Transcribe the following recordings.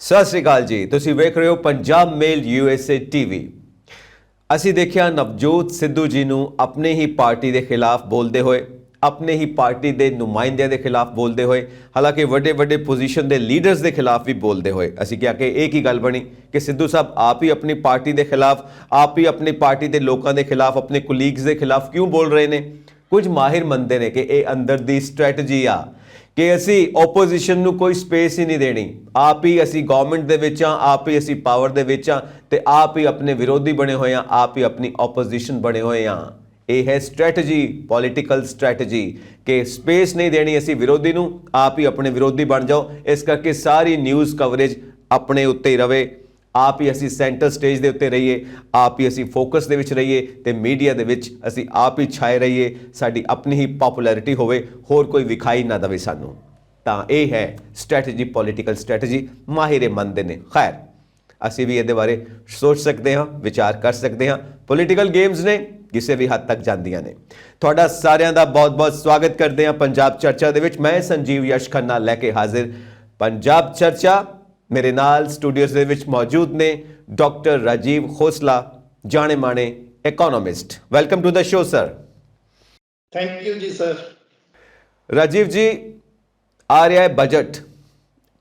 ਸਤਿ ਸ਼੍ਰੀ ਅਕਾਲ ਜੀ। ਤੁਸੀਂ ਵੇਖ ਰਹੇ ਹੋ ਪੰਜਾਬ ਮੇਲ USA TV। ਅਸੀਂ ਦੇਖਿਆ ਨਵਜੋਤ ਸਿੱਧੂ ਜੀ ਨੂੰ ਆਪਣੇ ਹੀ ਪਾਰਟੀ ਦੇ ਖਿਲਾਫ ਬੋਲਦੇ ਹੋਏ, ਆਪਣੇ ਹੀ ਪਾਰਟੀ ਦੇ ਨੁਮਾਇੰਦਿਆਂ ਦੇ ਖਿਲਾਫ ਬੋਲਦੇ ਹੋਏ, ਹਾਲਾਂਕਿ ਵੱਡੇ ਵੱਡੇ ਪੋਜੀਸ਼ਨ ਦੇ ਲੀਡਰਸ ਦੇ ਖਿਲਾਫ ਵੀ ਬੋਲਦੇ ਹੋਏ। ਅਸੀਂ ਕਿਹਾ ਕਿ ਇਹ ਕੀ ਗੱਲ ਬਣੀ ਕਿ ਸਿੱਧੂ ਸਾਹਿਬ ਆਪ ਹੀ ਆਪਣੀ ਪਾਰਟੀ ਦੇ ਖਿਲਾਫ, ਆਪ ਹੀ ਆਪਣੀ ਪਾਰਟੀ ਦੇ ਲੋਕਾਂ ਦੇ ਖਿਲਾਫ, ਆਪਣੇ ਕੁਲੀਗਸ ਦੇ ਖਿਲਾਫ ਕਿਉਂ ਬੋਲ ਰਹੇ ਨੇ। ਕੁਝ ਮਾਹਿਰ ਮੰਨਦੇ ਨੇ ਕਿ ਇਹ ਅੰਦਰ ਦੀ ਸਟ੍ਰੈਟਜੀ ਆ ਕਿ ਅਸੀਂ ਓਪੋਜੀਸ਼ਨ ਨੂੰ ਕੋਈ ਸਪੇਸ ਹੀ ਨਹੀਂ ਦੇਣੀ। ਆਪ ਹੀ ਅਸੀਂ ਗਵਰਨਮੈਂਟ ਦੇ ਵਿੱਚ ਆ, ਆਪ ਹੀ ਅਸੀਂ ਪਾਵਰ ਦੇ ਵਿੱਚ ਆ ਤੇ ਆਪ ਹੀ ਆਪਣੇ ਵਿਰੋਧੀ ਬਣੇ ਹੋਏ ਆ, ਆਪ ਹੀ ਆਪਣੀ ਓਪੋਜੀਸ਼ਨ ਬਣੇ ਹੋਏ ਆ। ਇਹ ਹੈ ਸਟ੍ਰੈਟਜੀ, ਪੋਲੀਟੀਕਲ ਸਟ੍ਰੈਟਜੀ ਕਿ ਸਪੇਸ ਨਹੀਂ ਦੇਣੀ ਅਸੀਂ ਵਿਰੋਧੀ ਨੂੰ, ਆਪ ਹੀ ਆਪਣੇ ਵਿਰੋਧੀ ਬਣ ਜਾਓ। ਇਸ ਕਰਕੇ ਸਾਰੀ ਨਿਊਜ਼ ਕਵਰੇਜ ਆਪਣੇ ਉੱਤੇ ਹੀ ਰਵੇ, ਆਪ ਹੀ ਅਸੀਂ ਸੈਂਟਰ ਸਟੇਜ ਦੇ ਉੱਤੇ ਰਹੀਏ, ਆਪ ਹੀ ਅਸੀਂ ਫੋਕਸ ਦੇ ਵਿੱਚ ਰਹੀਏ ਤੇ ਮੀਡੀਆ ਦੇ ਵਿੱਚ ਅਸੀਂ ਆਪ ਹੀ ਛਾਏ ਰਹੀਏ। ਸਾਡੀ ਆਪਣੀ ਹੀ ਪਪੂਲੈਰਿਟੀ ਹੋਵੇ, ਹੋਰ ਕੋਈ ਵਿਖਾਈ ਨਾ ਦੇਵੇ ਸਾਨੂੰ। ਤਾਂ ਇਹ ਹੈ ਸਟ੍ਰੈਟਜੀ, ਪੋਲੀਟੀਕਲ ਸਟ੍ਰੈਟਜੀ। ਮਾਹਿਰ ਮੰਨਦੇ ਨੇ। ਖੈਰ, ਅਸੀਂ ਵੀ ਇਹਦੇ ਬਾਰੇ ਸੋਚ ਸਕਦੇ ਹਾਂ, ਵਿਚਾਰ ਕਰ ਸਕਦੇ ਹਾਂ। ਪੋਲੀਟੀਕਲ ਗੇਮਸ ਨੇ, ਕਿਸੇ ਵੀ ਹੱਦ ਤੱਕ ਜਾਂਦੀਆਂ ਨੇ। ਤੁਹਾਡਾ ਸਾਰਿਆਂ ਦਾ ਬਹੁਤ ਬਹੁਤ ਸਵਾਗਤ ਕਰਦੇ ਹਾਂ ਪੰਜਾਬ ਚਰਚਾ ਦੇ ਵਿੱਚ। ਮੈਂ ਸੰਜੀਵ ਯਸ਼ ਖੰਨਾ ਲੈ ਕੇ ਹਾਜ਼ਰ ਪੰਜਾਬ ਚਰਚਾ। ਮੇਰੇ ਨਾਲ ਸਟੂਡੀਓਜ਼ ਦੇ ਵਿੱਚ ਮੌਜੂਦ ਨੇ ਡਾਕਟਰ ਰਾਜੀਵ ਖੋਸਲਾ, ਜਾਣੇ ਮਾਣੇ economist. Welcome to the show sir. Thank you ji sir. Rajiv ji, ਆ ਰਿਹਾ ਹੈ ਬਜਟ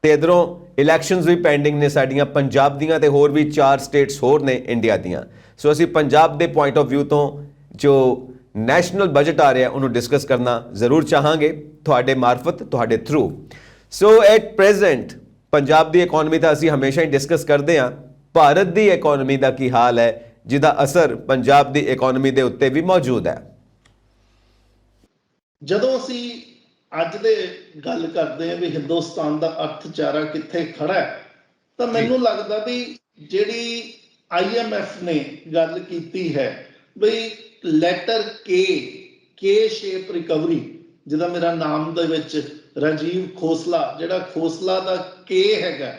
ਤੇ ਇਧਰੋਂ ਇਲੈਕਸ਼ਨਸ ਵੀ ਪੈਂਡਿੰਗ ਨੇ ਸਾਡੀਆਂ ਪੰਜਾਬ ਦੀਆਂ ਤੇ ਹੋਰ ਵੀ 4 ਸਟੇਟਸ ਹੋਰ ਨੇ ਇੰਡੀਆ ਦੀਆਂ। ਸੋ ਅਸੀਂ ਪੰਜਾਬ ਦੇ ਪੁਆਇੰਟ ਆਫ ਵਿਊ ਤੋਂ ਜੋ ਨੈਸ਼ਨਲ ਬਜਟ ਆ ਰਿਹਾ ਉਹਨੂੰ ਡਿਸਕਸ ਕਰਨਾ ਜ਼ਰੂਰ ਚਾਹਾਂਗੇ ਤੁਹਾਡੇ ਮਾਰਫਤ, ਤੁਹਾਡੇ through. So at present Punjab the economy ਤਾਂ ਅਸੀਂ ਹਮੇਸ਼ਾ ਹੀ ਡਿਸਕਸ ਕਰਦੇ ਹਾਂ। ਭਾਰਤ ਦੀ ਇਕੋਨਮੀ ਦਾ ਕੀ ਹਾਲ ਹੈ ਜਿਹਦਾ ਅਸਰ ਪੰਜਾਬ ਦੀ ਇਕੋਨਮੀ ਦੇ ਉੱਤੇ ਵੀ ਮੌਜੂਦ ਹੈ। ਜਦੋਂ ਅਸੀਂ ਅੱਜ ਦੇ ਗੱਲ ਕਰਦੇ ਹਾਂ ਵੀ ਹਿੰਦੁਸਤਾਨ ਦਾ ਅਰਥਚਾਰਾ ਕਿੱਥੇ ਖੜਾ ਹੈ, ਤਾਂ ਮੈਨੂੰ ਲੱਗਦਾ ਵੀ ਜਿਹੜੀ IMF ਨੇ ਗੱਲ ਕੀਤੀ ਹੈ ਵੀ ਲੈਟਰ ਕੇ ਸ਼ੇਪ ਰਿਕਵਰੀ, ਜਿਹਦਾ ਮੇਰਾ ਨਾਮ ਦੇ ਵਿੱਚ ਰਾਜੀਵ ਖੋਸਲਾ, ਜਿਹੜਾ ਖੋਸਲਾ ਦਾ ਕੇ ਹੈਗਾ,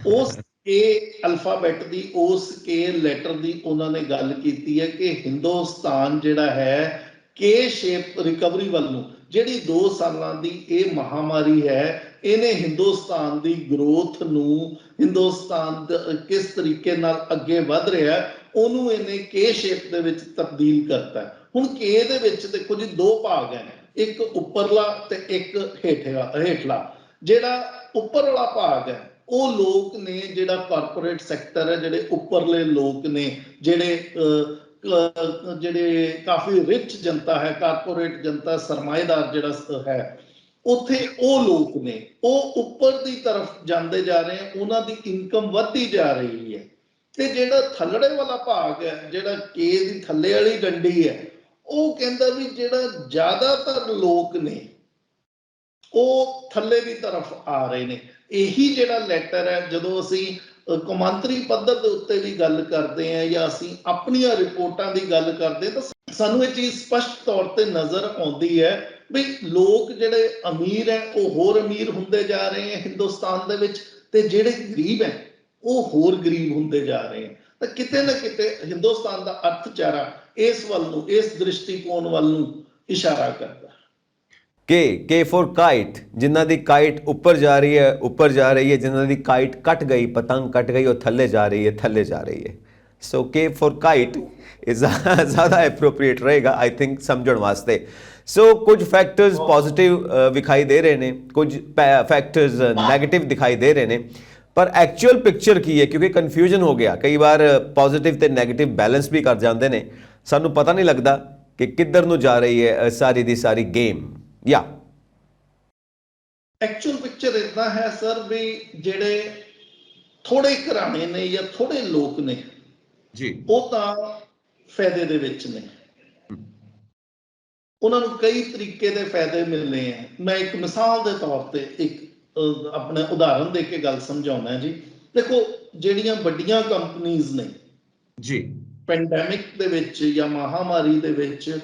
ਉਸ ਕੇ ਅਲਫਾਬੈਟ ਦੀ, ਉਸ ਕੇ ਲੈਟਰ ਦੀ ਉਹਨਾਂ ਨੇ ਗੱਲ ਕੀਤੀ ਹੈ ਕਿ ਹਿੰਦੁਸਤਾਨ ਜਿਹੜਾ ਹੈ ਕੇ ਸ਼ੇਪ ਰਿਕਵਰੀ ਵੱਲ ਨੂੰ, ਜਿਹੜੀ 2 ਸਾਲਾਂ ਦੀ ਇਹ ਮਹਾਮਾਰੀ ਹੈ, ਇਹਨੇ ਹਿੰਦੁਸਤਾਨ ਦੀ ਗਰੋਥ ਨੂੰ, ਹਿੰਦੁਸਤਾਨ ਕਿਸ ਤਰੀਕੇ ਨਾਲ ਅੱਗੇ ਵੱਧ ਰਿਹਾ ਉਹਨੂੰ ਇਹਨੇ ਕੇ ਸ਼ੇਪ ਦੇ ਵਿੱਚ ਤਬਦੀਲ ਕਰਤਾ। ਹੁਣ ਕੇ ਦੇ ਵਿੱਚ ਤੇ ਕੁਝ 2 ਭਾਗ ਹੈ, ਇੱਕ ਉੱਪਰਲਾ ਤੇ ਇੱਕ ਹੇਠਲਾ। ਜਿਹੜਾ ਉੱਪਰਲਾ ਭਾਗ ਹੈ ਉਹ ਲੋਕ ਨੇ, ਜਿਹੜਾ ਕਾਰਪੋਰੇਟ ਸੈਕਟਰ ਹੈ, ਜਿਹੜੇ ਉੱਪਰਲੇ ਲੋਕ ਨੇ, ਜਿਹੜੇ ਕਾਫੀ ਰਿਚ ਜਨਤਾ ਹੈ, ਕਾਰਪੋਰੇਟ ਜਨਤਾ, ਸਰਮਾਏਦਾਰ ਜਿਹੜਾ ਹੈ, ਉੱਥੇ ਉਹ ਲੋਕ ਨੇ, ਉਹ ਉੱਪਰ ਦੀ ਤਰਫ ਜਾਂਦੇ ਜਾ ਰਹੇ ਹੈ, ਉਹਨਾਂ ਦੀ ਇਨਕਮ ਵੱਧਦੀ ਜਾ ਰਹੀ ਹੈ। ਤੇ ਜਿਹੜਾ ਥੱਲੜੇ ਵਾਲਾ ਭਾਗ ਹੈ, ਜਿਹੜਾ ਕੇ ਦੀ ਥੱਲੇ ਵਾਲੀ ਡੰਡੀ ਹੈ, ਉਹ ਕਹਿੰਦਾ ਵੀ ਜਿਹੜਾ ਜ਼ਿਆਦਾਤਰ ਲੋਕ ਨੇ ਉਹ ਥੱਲੇ ਦੀ ਤਰਫ ਆ ਰਹੇ ਨੇ। ਇਹੀ ਜਿਹੜਾ ਲੈਟਰ ਹੈ, ਜਦੋਂ ਅਸੀਂ ਕੌਮਾਂਤਰੀ ਪੱਧਰ ਦੇ ਉੱਤੇ ਵੀ ਗੱਲ ਕਰਦੇ ਹਾਂ ਜਾਂ ਅਸੀਂ ਆਪਣੀਆਂ ਰਿਪੋਰਟਾਂ ਦੀ ਗੱਲ ਕਰਦੇ ਹਾਂ, ਤਾਂ ਸਾਨੂੰ ਇਹ ਚੀਜ਼ ਸਪਸ਼ਟ ਤੌਰ ਤੇ ਨਜ਼ਰ ਆਉਂਦੀ ਹੈ ਵੀ ਲੋਕ ਜਿਹੜੇ ਅਮੀਰ ਹੈ ਉਹ ਹੋਰ ਅਮੀਰ ਹੁੰਦੇ ਜਾ ਰਹੇ ਹੈ ਹਿੰਦੁਸਤਾਨ ਦੇ ਵਿੱਚ, ਤੇ ਜਿਹੜੇ ਗਰੀਬ ਹੈ ਉਹ ਹੋਰ ਗਰੀਬ ਹੁੰਦੇ ਜਾ ਰਹੇ ਹੈ। ਤਾਂ ਕਿਤੇ ਨਾ ਕਿਤੇ ਹਿੰਦੁਸਤਾਨ ਦਾ ਅਰਥਚਾਰਾ ਇਸ ਵੱਲ ਨੂੰ, ਇਸ ਦ੍ਰਿਸ਼ਟੀਕੋਣ ਵੱਲ ਨੂੰ ਇਸ਼ਾਰਾ ਕਰਦਾ। ਕੇ ਫॉर ਕਾਈਟ, ਜਿਨ੍ਹਾਂ ਦੀ ਕਾਈਟ ਉੱਪਰ ਜਾ ਰਹੀ ਹੈ, ਉੱਪਰ ਜਾ ਰਹੀ ਹੈ, ਜਿਨ੍ਹਾਂ ਦੀ ਕਾਈਟ ਕੱਟ ਗਈ, ਪਤੰਗ ਕੱਟ ਗਈ, ਉਹ ਥੱਲੇ ਜਾ ਰਹੀ ਹੈ, ਥੱਲੇ ਜਾ ਰਹੀ ਹੈ। ਸੋ ਕੇ ਫॉर ਕਾਈਟ ਜ਼ਿਆਦਾ ਐਪਰੋਪਰੀਏਟ ਰਹੇਗਾ ਆਈ ਥਿੰਕ ਸਮਝਣ ਵਾਸਤੇ। ਸੋ ਕੁਝ ਫੈਕਟਰਸ ਪੋਜ਼ਿਟਿਵ ਵਿਖਾਈ ਦੇ ਰਹੇ ਨੇ, ਕੁਝ ਫੈਕਟਰਸ ਨੈਗੇਟਿਵ ਦਿਖਾਈ ਦੇ ਰਹੇ ਨੇ, ਪਰ ਐਕਚੁਅਲ ਪਿਕਚਰ ਕੀ ਹੈ? ਕਿਉਂਕਿ ਕਨਫਿਊਜ਼ਨ ਹੋ ਗਿਆ ਕਈ ਵਾਰ, ਪੋਜ਼ਿਟਿਵ ਤੇ ਨੈਗੇਟਿਵ ਬੈਲੈਂਸ ਵੀ ਕਰ ਜਾਂਦੇ ਨੇ, ਸਾਨੂੰ ਪਤਾ ਨਹੀਂ ਲੱਗਦਾ ਕਿ ਕਿੱਧਰ ਨੂੰ ਜਾ ਰਹੀ ਹੈ ਸਾਰੀ ਦੀ ਸਾਰੀ ਗੇਮ। ਐਕਚੁਅਲ ਪਿਕਚਰ ਇਦਾਂ ਹੈ ਸਰ ਵੀ ਜਿਹੜੇ ਥੋੜੇ ਘਰਾਣੇ ਨੇ ਜਾਂ ਥੋੜੇ ਲੋਕ ਨੇ ਜੀ, ਉਹ ਤਾਂ ਫਾਇਦੇ ਦੇ ਵਿੱਚ ਨੇ, ਉਹਨਾਂ ਨੂੰ ਕਈ ਤਰੀਕੇ ਦੇ ਫਾਇਦੇ ਮਿਲਨੇ ਆ। ਮੈਂ ਇੱਕ ਮਿਸਾਲ ਦੇ ਤੌਰ ਤੇ ਇੱਕ ਆਪਣਾ ਉਦਾਹਰਨ ਦੇ ਕੇ ਗੱਲ ਸਮਝਾਉਣਾ ਜੀ। ਦੇਖੋ, ਜਿਹੜੀਆਂ ਵੱਡੀਆਂ ਕੰਪਨੀਆਂ ਨੇ ਜੀ, ਪੈਂਡੈਮਿਕ ਦੇ ਵਿੱਚ ਜਾਂ ਮਹਾਮਾਰੀ ਦੇ ਵਿੱਚ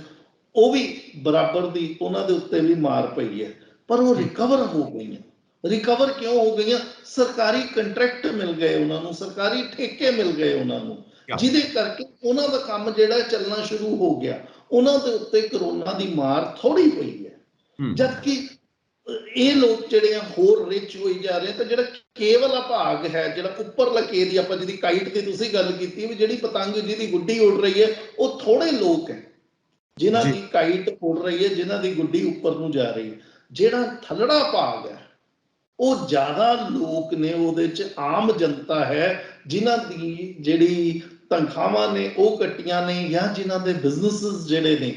ਉਹ ਵੀ ਬਰਾਬਰ ਦੀ ਉਹਨਾਂ ਦੇ ਉੱਤੇ ਵੀ ਮਾਰ ਪਈ ਹੈ, ਪਰ ਉਹ ਰਿਕਵਰ ਹੋ ਗਈਆਂ। ਰਿਕਵਰ ਕਿਉਂ ਹੋ ਗਈਆਂ? ਸਰਕਾਰੀ ਕੰਟਰੈਕਟ ਮਿਲ ਗਏ ਉਹਨਾਂ ਨੂੰ, ਸਰਕਾਰੀ ਠੇਕੇ ਮਿਲ ਗਏ ਉਹਨਾਂ ਨੂੰ, ਜਿਹਦੇ ਕਰਕੇ ਉਹਨਾਂ ਦਾ ਕੰਮ ਜਿਹੜਾ ਚੱਲਣਾ ਸ਼ੁਰੂ ਹੋ ਗਿਆ। ਉਹਨਾਂ ਦੇ ਉੱਤੇ ਕਰੋਨਾ ਦੀ ਮਾਰ ਥੋੜੀ ਹੋਈ ਹੈ, ਜਦਕਿ ਇਹ ਲੋਕ ਜਿਹੜੇ ਆ ਹੋਰ ਰਿਚ ਹੋਈ ਜਾ ਰਹੇ, ਤਾਂ ਜਿਹੜਾ ਕੇਵਲ ਭਾਗ ਹੈ, ਜਿਹੜਾ ਉੱਪਰ ਲਕੇ ਦੀ, ਆਪਾਂ ਜਿਹਦੀ ਕਾਈਟ ਦੀ ਤੁਸੀਂ ਗੱਲ ਕੀਤੀ ਵੀ ਜਿਹੜੀ ਪਤੰਗ ਜਿਹਦੀ ਗੁੱਡੀ ਉੱਡ ਰਹੀ ਹੈ, ਉਹ ਥੋੜੇ ਲੋਕ ਹੈ ਜਿਨ੍ਹਾਂ ਦੀ ਕਾਈਟ ਉੱਡ ਰਹੀ ਹੈ, ਜਿਨ੍ਹਾਂ ਦੀ ਗੁੱਡੀ ਉੱਪਰ ਨੂੰ ਜਾ ਰਹੀ ਹੈ। ਜਿਹੜਾ ਥੱਲੜਾ ਭਾਗ ਹੈ ਉਹ ਜ਼ਿਆਦਾ ਲੋਕ ਨੇ, ਉਹਦੇ ਚ ਆਮ ਜਨਤਾ ਹੈ ਜਿਨ੍ਹਾਂ ਦੀ ਜਿਹੜੀ ਤਨਖਾਹਾਂ ਨੇ ਉਹ ਕੱਟੀਆਂ ਨੇ, ਜਾਂ ਜਿਨ੍ਹਾਂ ਦੇ ਬਿਜ਼ਨੈਸ ਜਿਹੜੇ ਨੇ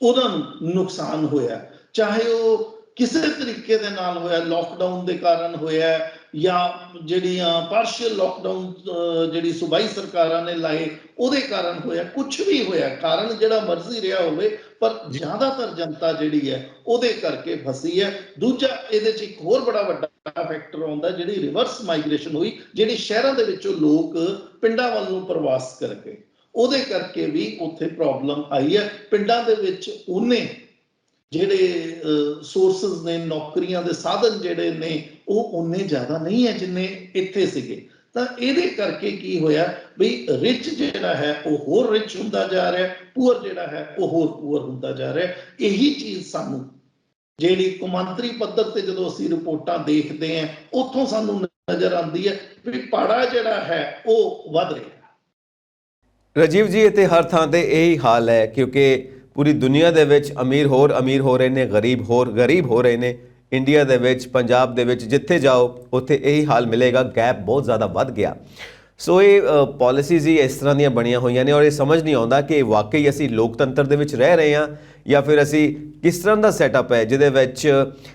ਉਹਨਾਂ ਨੂੰ ਨੁਕਸਾਨ ਹੋਇਆ, ਚਾਹੇ ਉਹ ਕਿਸੇ ਤਰੀਕੇ ਦੇ ਨਾਲ ਹੋਇਆ, ਲੋਕਡਾਊਨ ਦੇ ਕਾਰਨ ਹੋਇਆ, ਜਾਂ ਜਿਹੜੀਆਂ ਪਾਰਸ਼ੀਅਲ ਲੋਕਡਾਊਨ ਜਿਹੜੀ ਸੂਬਾਈ ਸਰਕਾਰਾਂ ਨੇ ਲਾਏ ਉਹਦੇ ਕਾਰਨ ਹੋਇਆ, ਕੁਝ ਵੀ ਹੋਇਆ, ਕਾਰਨ ਜਿਹੜਾ ਮਰਜ਼ੀ ਰਿਹਾ ਹੋਵੇ, ਪਰ ਜ਼ਿਆਦਾਤਰ ਜਨਤਾ ਜਿਹੜੀ ਹੈ ਉਹਦੇ ਕਰਕੇ ਫਸੀ ਹੈ। ਦੂਜਾ ਇਹਦੇ ਚ ਇੱਕ ਹੋਰ ਬੜਾ ਵੱਡਾ ਫੈਕਟਰ ਆਉਂਦਾ, ਜਿਹੜੀ ਰਿਵਰਸ ਮਾਈਗ੍ਰੇਸ਼ਨ ਹੋਈ, ਜਿਹੜੀ ਸ਼ਹਿਰਾਂ ਦੇ ਵਿੱਚੋਂ ਲੋਕ ਪਿੰਡਾਂ ਵੱਲ ਨੂੰ ਪ੍ਰਵਾਸ ਕਰ ਗਏ, ਉਹਦੇ ਕਰਕੇ ਵੀ ਉੱਥੇ ਪ੍ਰੋਬਲਮ ਆਈ ਹੈ। ਪਿੰਡਾਂ ਦੇ ਵਿੱਚ ਉਹਨੇ ਜਿਹੜੇ ਸੋਰਸਸ ਨੇ, ਨੌਕਰੀਆਂ ਦੇ ਸਾਧਨ ਜਿਹੜੇ ਨੇ ਉਹ ਉਨੇ ਜ਼ਿਆਦਾ ਨਹੀਂ ਹੈ ਜਿੰਨੇ ਇੱਥੇ ਸੀਗੇ। ਤਾਂ ਇਹਦੇ ਕਰਕੇ ਕੀ ਹੋਇਆ ਵੀ ਰਿਚ ਜਿਹੜਾ ਹੈ ਉਹ ਹੋਰ ਰਿਚ ਹੁੰਦਾ ਜਾ ਰਿਹਾ, ਪੂਅਰ ਜਿਹੜਾ ਹੈ ਉਹ ਹੋਰ ਪੂਅਰ ਹੁੰਦਾ ਜਾ ਰਿਹਾ। ਇਹੀ ਚੀਜ਼ ਸਾਨੂੰ ਜਿਹੜੀ ਕੌਮਾਂਤਰੀ ਪੱਧਰ ਤੇ ਜਦੋਂ ਅਸੀਂ ਰਿਪੋਰਟਾਂ ਦੇਖਦੇ ਹਾਂ ਉੱਥੋਂ ਸਾਨੂੰ ਨਜ਼ਰ ਆਉਂਦੀ ਹੈ ਵੀ ਪਾੜਾ ਜਿਹੜਾ ਹੈ ਉਹ ਵੱਧ ਰਿਹਾ। ਰਾਜੀਵ ਜੀ, ਇੱਥੇ ਹਰ ਥਾਂ ਤੇ ਇਹੀ ਹਾਲ ਹੈ, ਕਿਉਂਕਿ ਪੂਰੀ ਦੁਨੀਆ ਦੇ ਵਿੱਚ ਅਮੀਰ ਹੋ ਰਹੇ ਨੇ, ਗਰੀਬ ਹੋ ਰਹੇ ਨੇ। ਇੰਡੀਆ ਦੇ ਵਿੱਚ, ਪੰਜਾਬ ਦੇ ਵਿੱਚ ਜਿੱਥੇ ਜਾਓ ਉੱਥੇ ਇਹੀ ਹਾਲ ਮਿਲੇਗਾ, ਗੈਪ ਬਹੁਤ ਜ਼ਿਆਦਾ ਵੱਧ ਗਿਆ। ਸੋ ਇਹ ਪਾਲਿਸੀਜ਼ ਹੀ ਇਸ ਤਰ੍ਹਾਂ ਦੀਆਂ ਬਣੀਆਂ ਹੋਈਆਂ ਨੇ, ਔਰ ਇਹ ਸਮਝ ਨਹੀਂ ਆਉਂਦਾ ਕਿ ਵਾਕਈ ਅਸੀਂ ਲੋਕਤੰਤਰ ਦੇ ਵਿੱਚ ਰਹਿ ਰਹੇ ਹਾਂ ਜਾਂ ਫਿਰ ਅਸੀਂ ਕਿਸ ਤਰ੍ਹਾਂ ਦਾ ਸੈਟਅਪ ਹੈ ਜਿਹਦੇ ਵਿੱਚ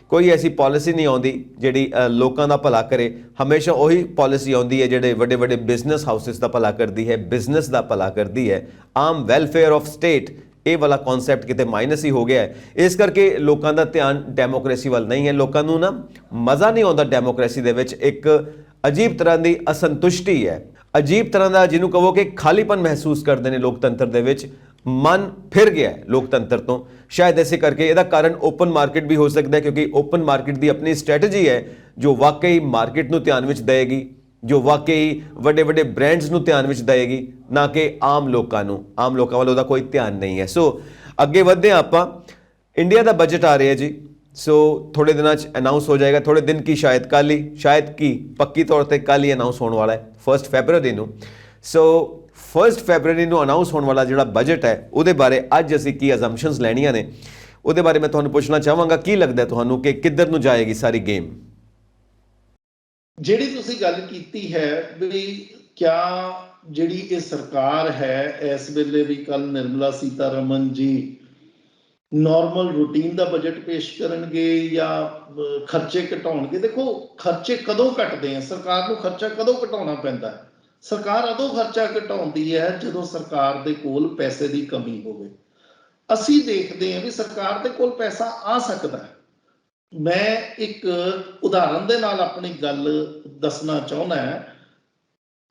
ਕੋਈ ਐਸੀ ਪਾਲਿਸੀ ਨਹੀਂ ਆਉਂਦੀ ਜਿਹੜੀ ਲੋਕਾਂ ਦਾ ਭਲਾ ਕਰੇ। ਹਮੇਸ਼ਾ ਉਹੀ ਪਾਲਿਸੀ ਆਉਂਦੀ ਹੈ ਜਿਹੜੇ ਵੱਡੇ ਵੱਡੇ ਬਿਜ਼ਨਸ ਹਾਊਸਿਸ ਦਾ ਭਲਾ ਕਰਦੀ ਹੈ, ਬਿਜ਼ਨਸ ਦਾ ਭਲਾ ਕਰਦੀ ਹੈ। ਆਮ ਵੈਲਫੇਅਰ ਆਫ ਸਟੇਟ, ਇਹ ਵਾਲਾ ਕਨਸੈਪਟ ਕਿਤੇ ਮਾਈਨਸ ਹੀ ਹੋ ਗਿਆ ਹੈ। ਇਸ ਕਰਕੇ ਲੋਕਾਂ ਦਾ ਧਿਆਨ ਡੈਮੋਕ੍ਰੇਸੀ ਵੱਲ ਨਹੀਂ ਹੈ। ਲੋਕਾਂ ਨੂੰ ਨਾ ਮਜ਼ਾ ਨਹੀਂ ਆਉਂਦਾ ਡੈਮੋਕ੍ਰੇਸੀ ਦੇ ਵਿੱਚ। ਇੱਕ ਅਜੀਬ ਤਰ੍ਹਾਂ ਦੀ ਅਸੰਤੁਸ਼ਟੀ ਹੈ, ਅਜੀਬ ਤਰ੍ਹਾਂ ਦਾ ਜਿਹਨੂੰ ਕਹੋ ਕਿ ਖਾਲੀਪਨ ਮਹਿਸੂਸ ਕਰਦੇ ਨੇ ਲੋਕਤੰਤਰ ਦੇ ਵਿੱਚ। ਮਨ ਫਿਰ ਗਿਆ ਲੋਕਤੰਤਰ ਤੋਂ। ਸ਼ਾਇਦ ਇਸੇ ਕਰਕੇ ਇਹਦਾ ਕਾਰਨ ਓਪਨ ਮਾਰਕੀਟ ਵੀ ਹੋ ਸਕਦਾ ਹੈ, ਕਿਉਂਕਿ ਓਪਨ ਮਾਰਕੀਟ ਦੀ ਆਪਣੀ ਸਟ੍ਰੈਟਜੀ ਹੈ ਜੋ ਵਾਕਈ ਮਾਰਕੀਟ ਨੂੰ ਧਿਆਨ ਵਿੱਚ ਦੇਏਗੀ, ਜੋ ਵਾਕਈ ਵੱਡੇ ਵੱਡੇ ਬ੍ਰਾਂਡਸ ਨੂੰ ਧਿਆਨ ਵਿੱਚ ਦੇਏਗੀ, ਨਾ ਕਿ ਆਮ ਲੋਕਾਂ ਨੂੰ। ਆਮ ਲੋਕਾਂ ਵੱਲ ਉਹਦਾ ਕੋਈ ਧਿਆਨ ਨਹੀਂ ਹੈ। ਸੋ ਅੱਗੇ ਵਧਦੇ ਹਾਂ ਆਪਾਂ। ਇੰਡੀਆ ਦਾ ਬਜਟ ਆ ਰਿਹਾ ਜੀ, ਸੋ ਥੋੜੇ ਦਿਨਾਂ 'ਚ ਅਨਾਉਂਸ ਹੋ ਜਾਏਗਾ। ਥੋੜੇ ਦਿਨ ਕੀ, ਸ਼ਾਇਦ ਕੱਲ ਹੀ, ਸ਼ਾਇਦ ਕੀ ਪੱਕੀ ਤੌਰ ਤੇ ਕੱਲ ਹੀ ਅਨਾਉਂਸ ਹੋਣ ਵਾਲਾ ਹੈ 1 ਫੈਬਰਵਰੀ ਨੂੰ। ਸੋ 1 ਫੈਬਰਵਰੀ ਨੂੰ ਅਨਾਉਂਸ ਹੋਣ ਵਾਲਾ ਜਿਹੜਾ ਬਜਟ ਹੈ ਉਹਦੇ ਬਾਰੇ ਅੱਜ ਅਸੀਂ ਕੀ ਅਜ਼ੰਪਸ਼ਨਸ ਲੈਣੀਆਂ ਨੇ ਉਹਦੇ ਬਾਰੇ ਮੈਂ ਤੁਹਾਨੂੰ ਪੁੱਛਣਾ ਚਾਹਾਂਗਾ। ਕੀ ਲੱਗਦਾ ਤੁਹਾਨੂੰ ਕਿ ਕਿੱਧਰ ਨੂੰ ਜਾਏਗੀ ਸਾਰੀ ਗੇਮ? ਜਿਹੜੀ ਤੁਸੀਂ ਗੱਲ ਕੀਤੀ ਹੈ ਵੀ ਕਿਆ ਜਿਹੜੀ ਇਹ ਸਰਕਾਰ ਹੈ ਇਸ ਵੇਲੇ ਵੀ, ਕੱਲ ਨਿਰਮਲਾ ਸੀਤਾਰਮਨ ਜੀ ਨਾਰਮਲ ਰੂਟੀਨ ਦਾ ਬਜਟ ਪੇਸ਼ ਕਰਨਗੇ ਜਾਂ ਖਰਚੇ ਘਟਾਉਣਗੇ? ਦੇਖੋ, ਖਰਚੇ ਕਦੋਂ ਘਟਦੇ ਆ, ਸਰਕਾਰ ਨੂੰ ਖਰਚਾ ਕਦੋਂ ਘਟਾਉਣਾ ਪੈਂਦਾ? ਸਰਕਾਰ ਉਦੋਂ ਖਰਚਾ ਘਟਾਉਂਦੀ ਹੈ ਜਦੋਂ ਸਰਕਾਰ ਦੇ ਕੋਲ ਪੈਸੇ ਦੀ ਕਮੀ ਹੋਵੇ। ਅਸੀਂ ਦੇਖਦੇ ਹਾਂ ਵੀ ਸਰਕਾਰ ਦੇ ਕੋਲ ਪੈਸਾ ਆ ਸਕਦਾ ਹੈ। ਮੈਂ ਇੱਕ ਉਦਾਹਰਨ ਦੇ ਨਾਲ ਆਪਣੀ ਗੱਲ ਦੱਸਣਾ ਚਾਹੁੰਦਾ ਹਾਂ।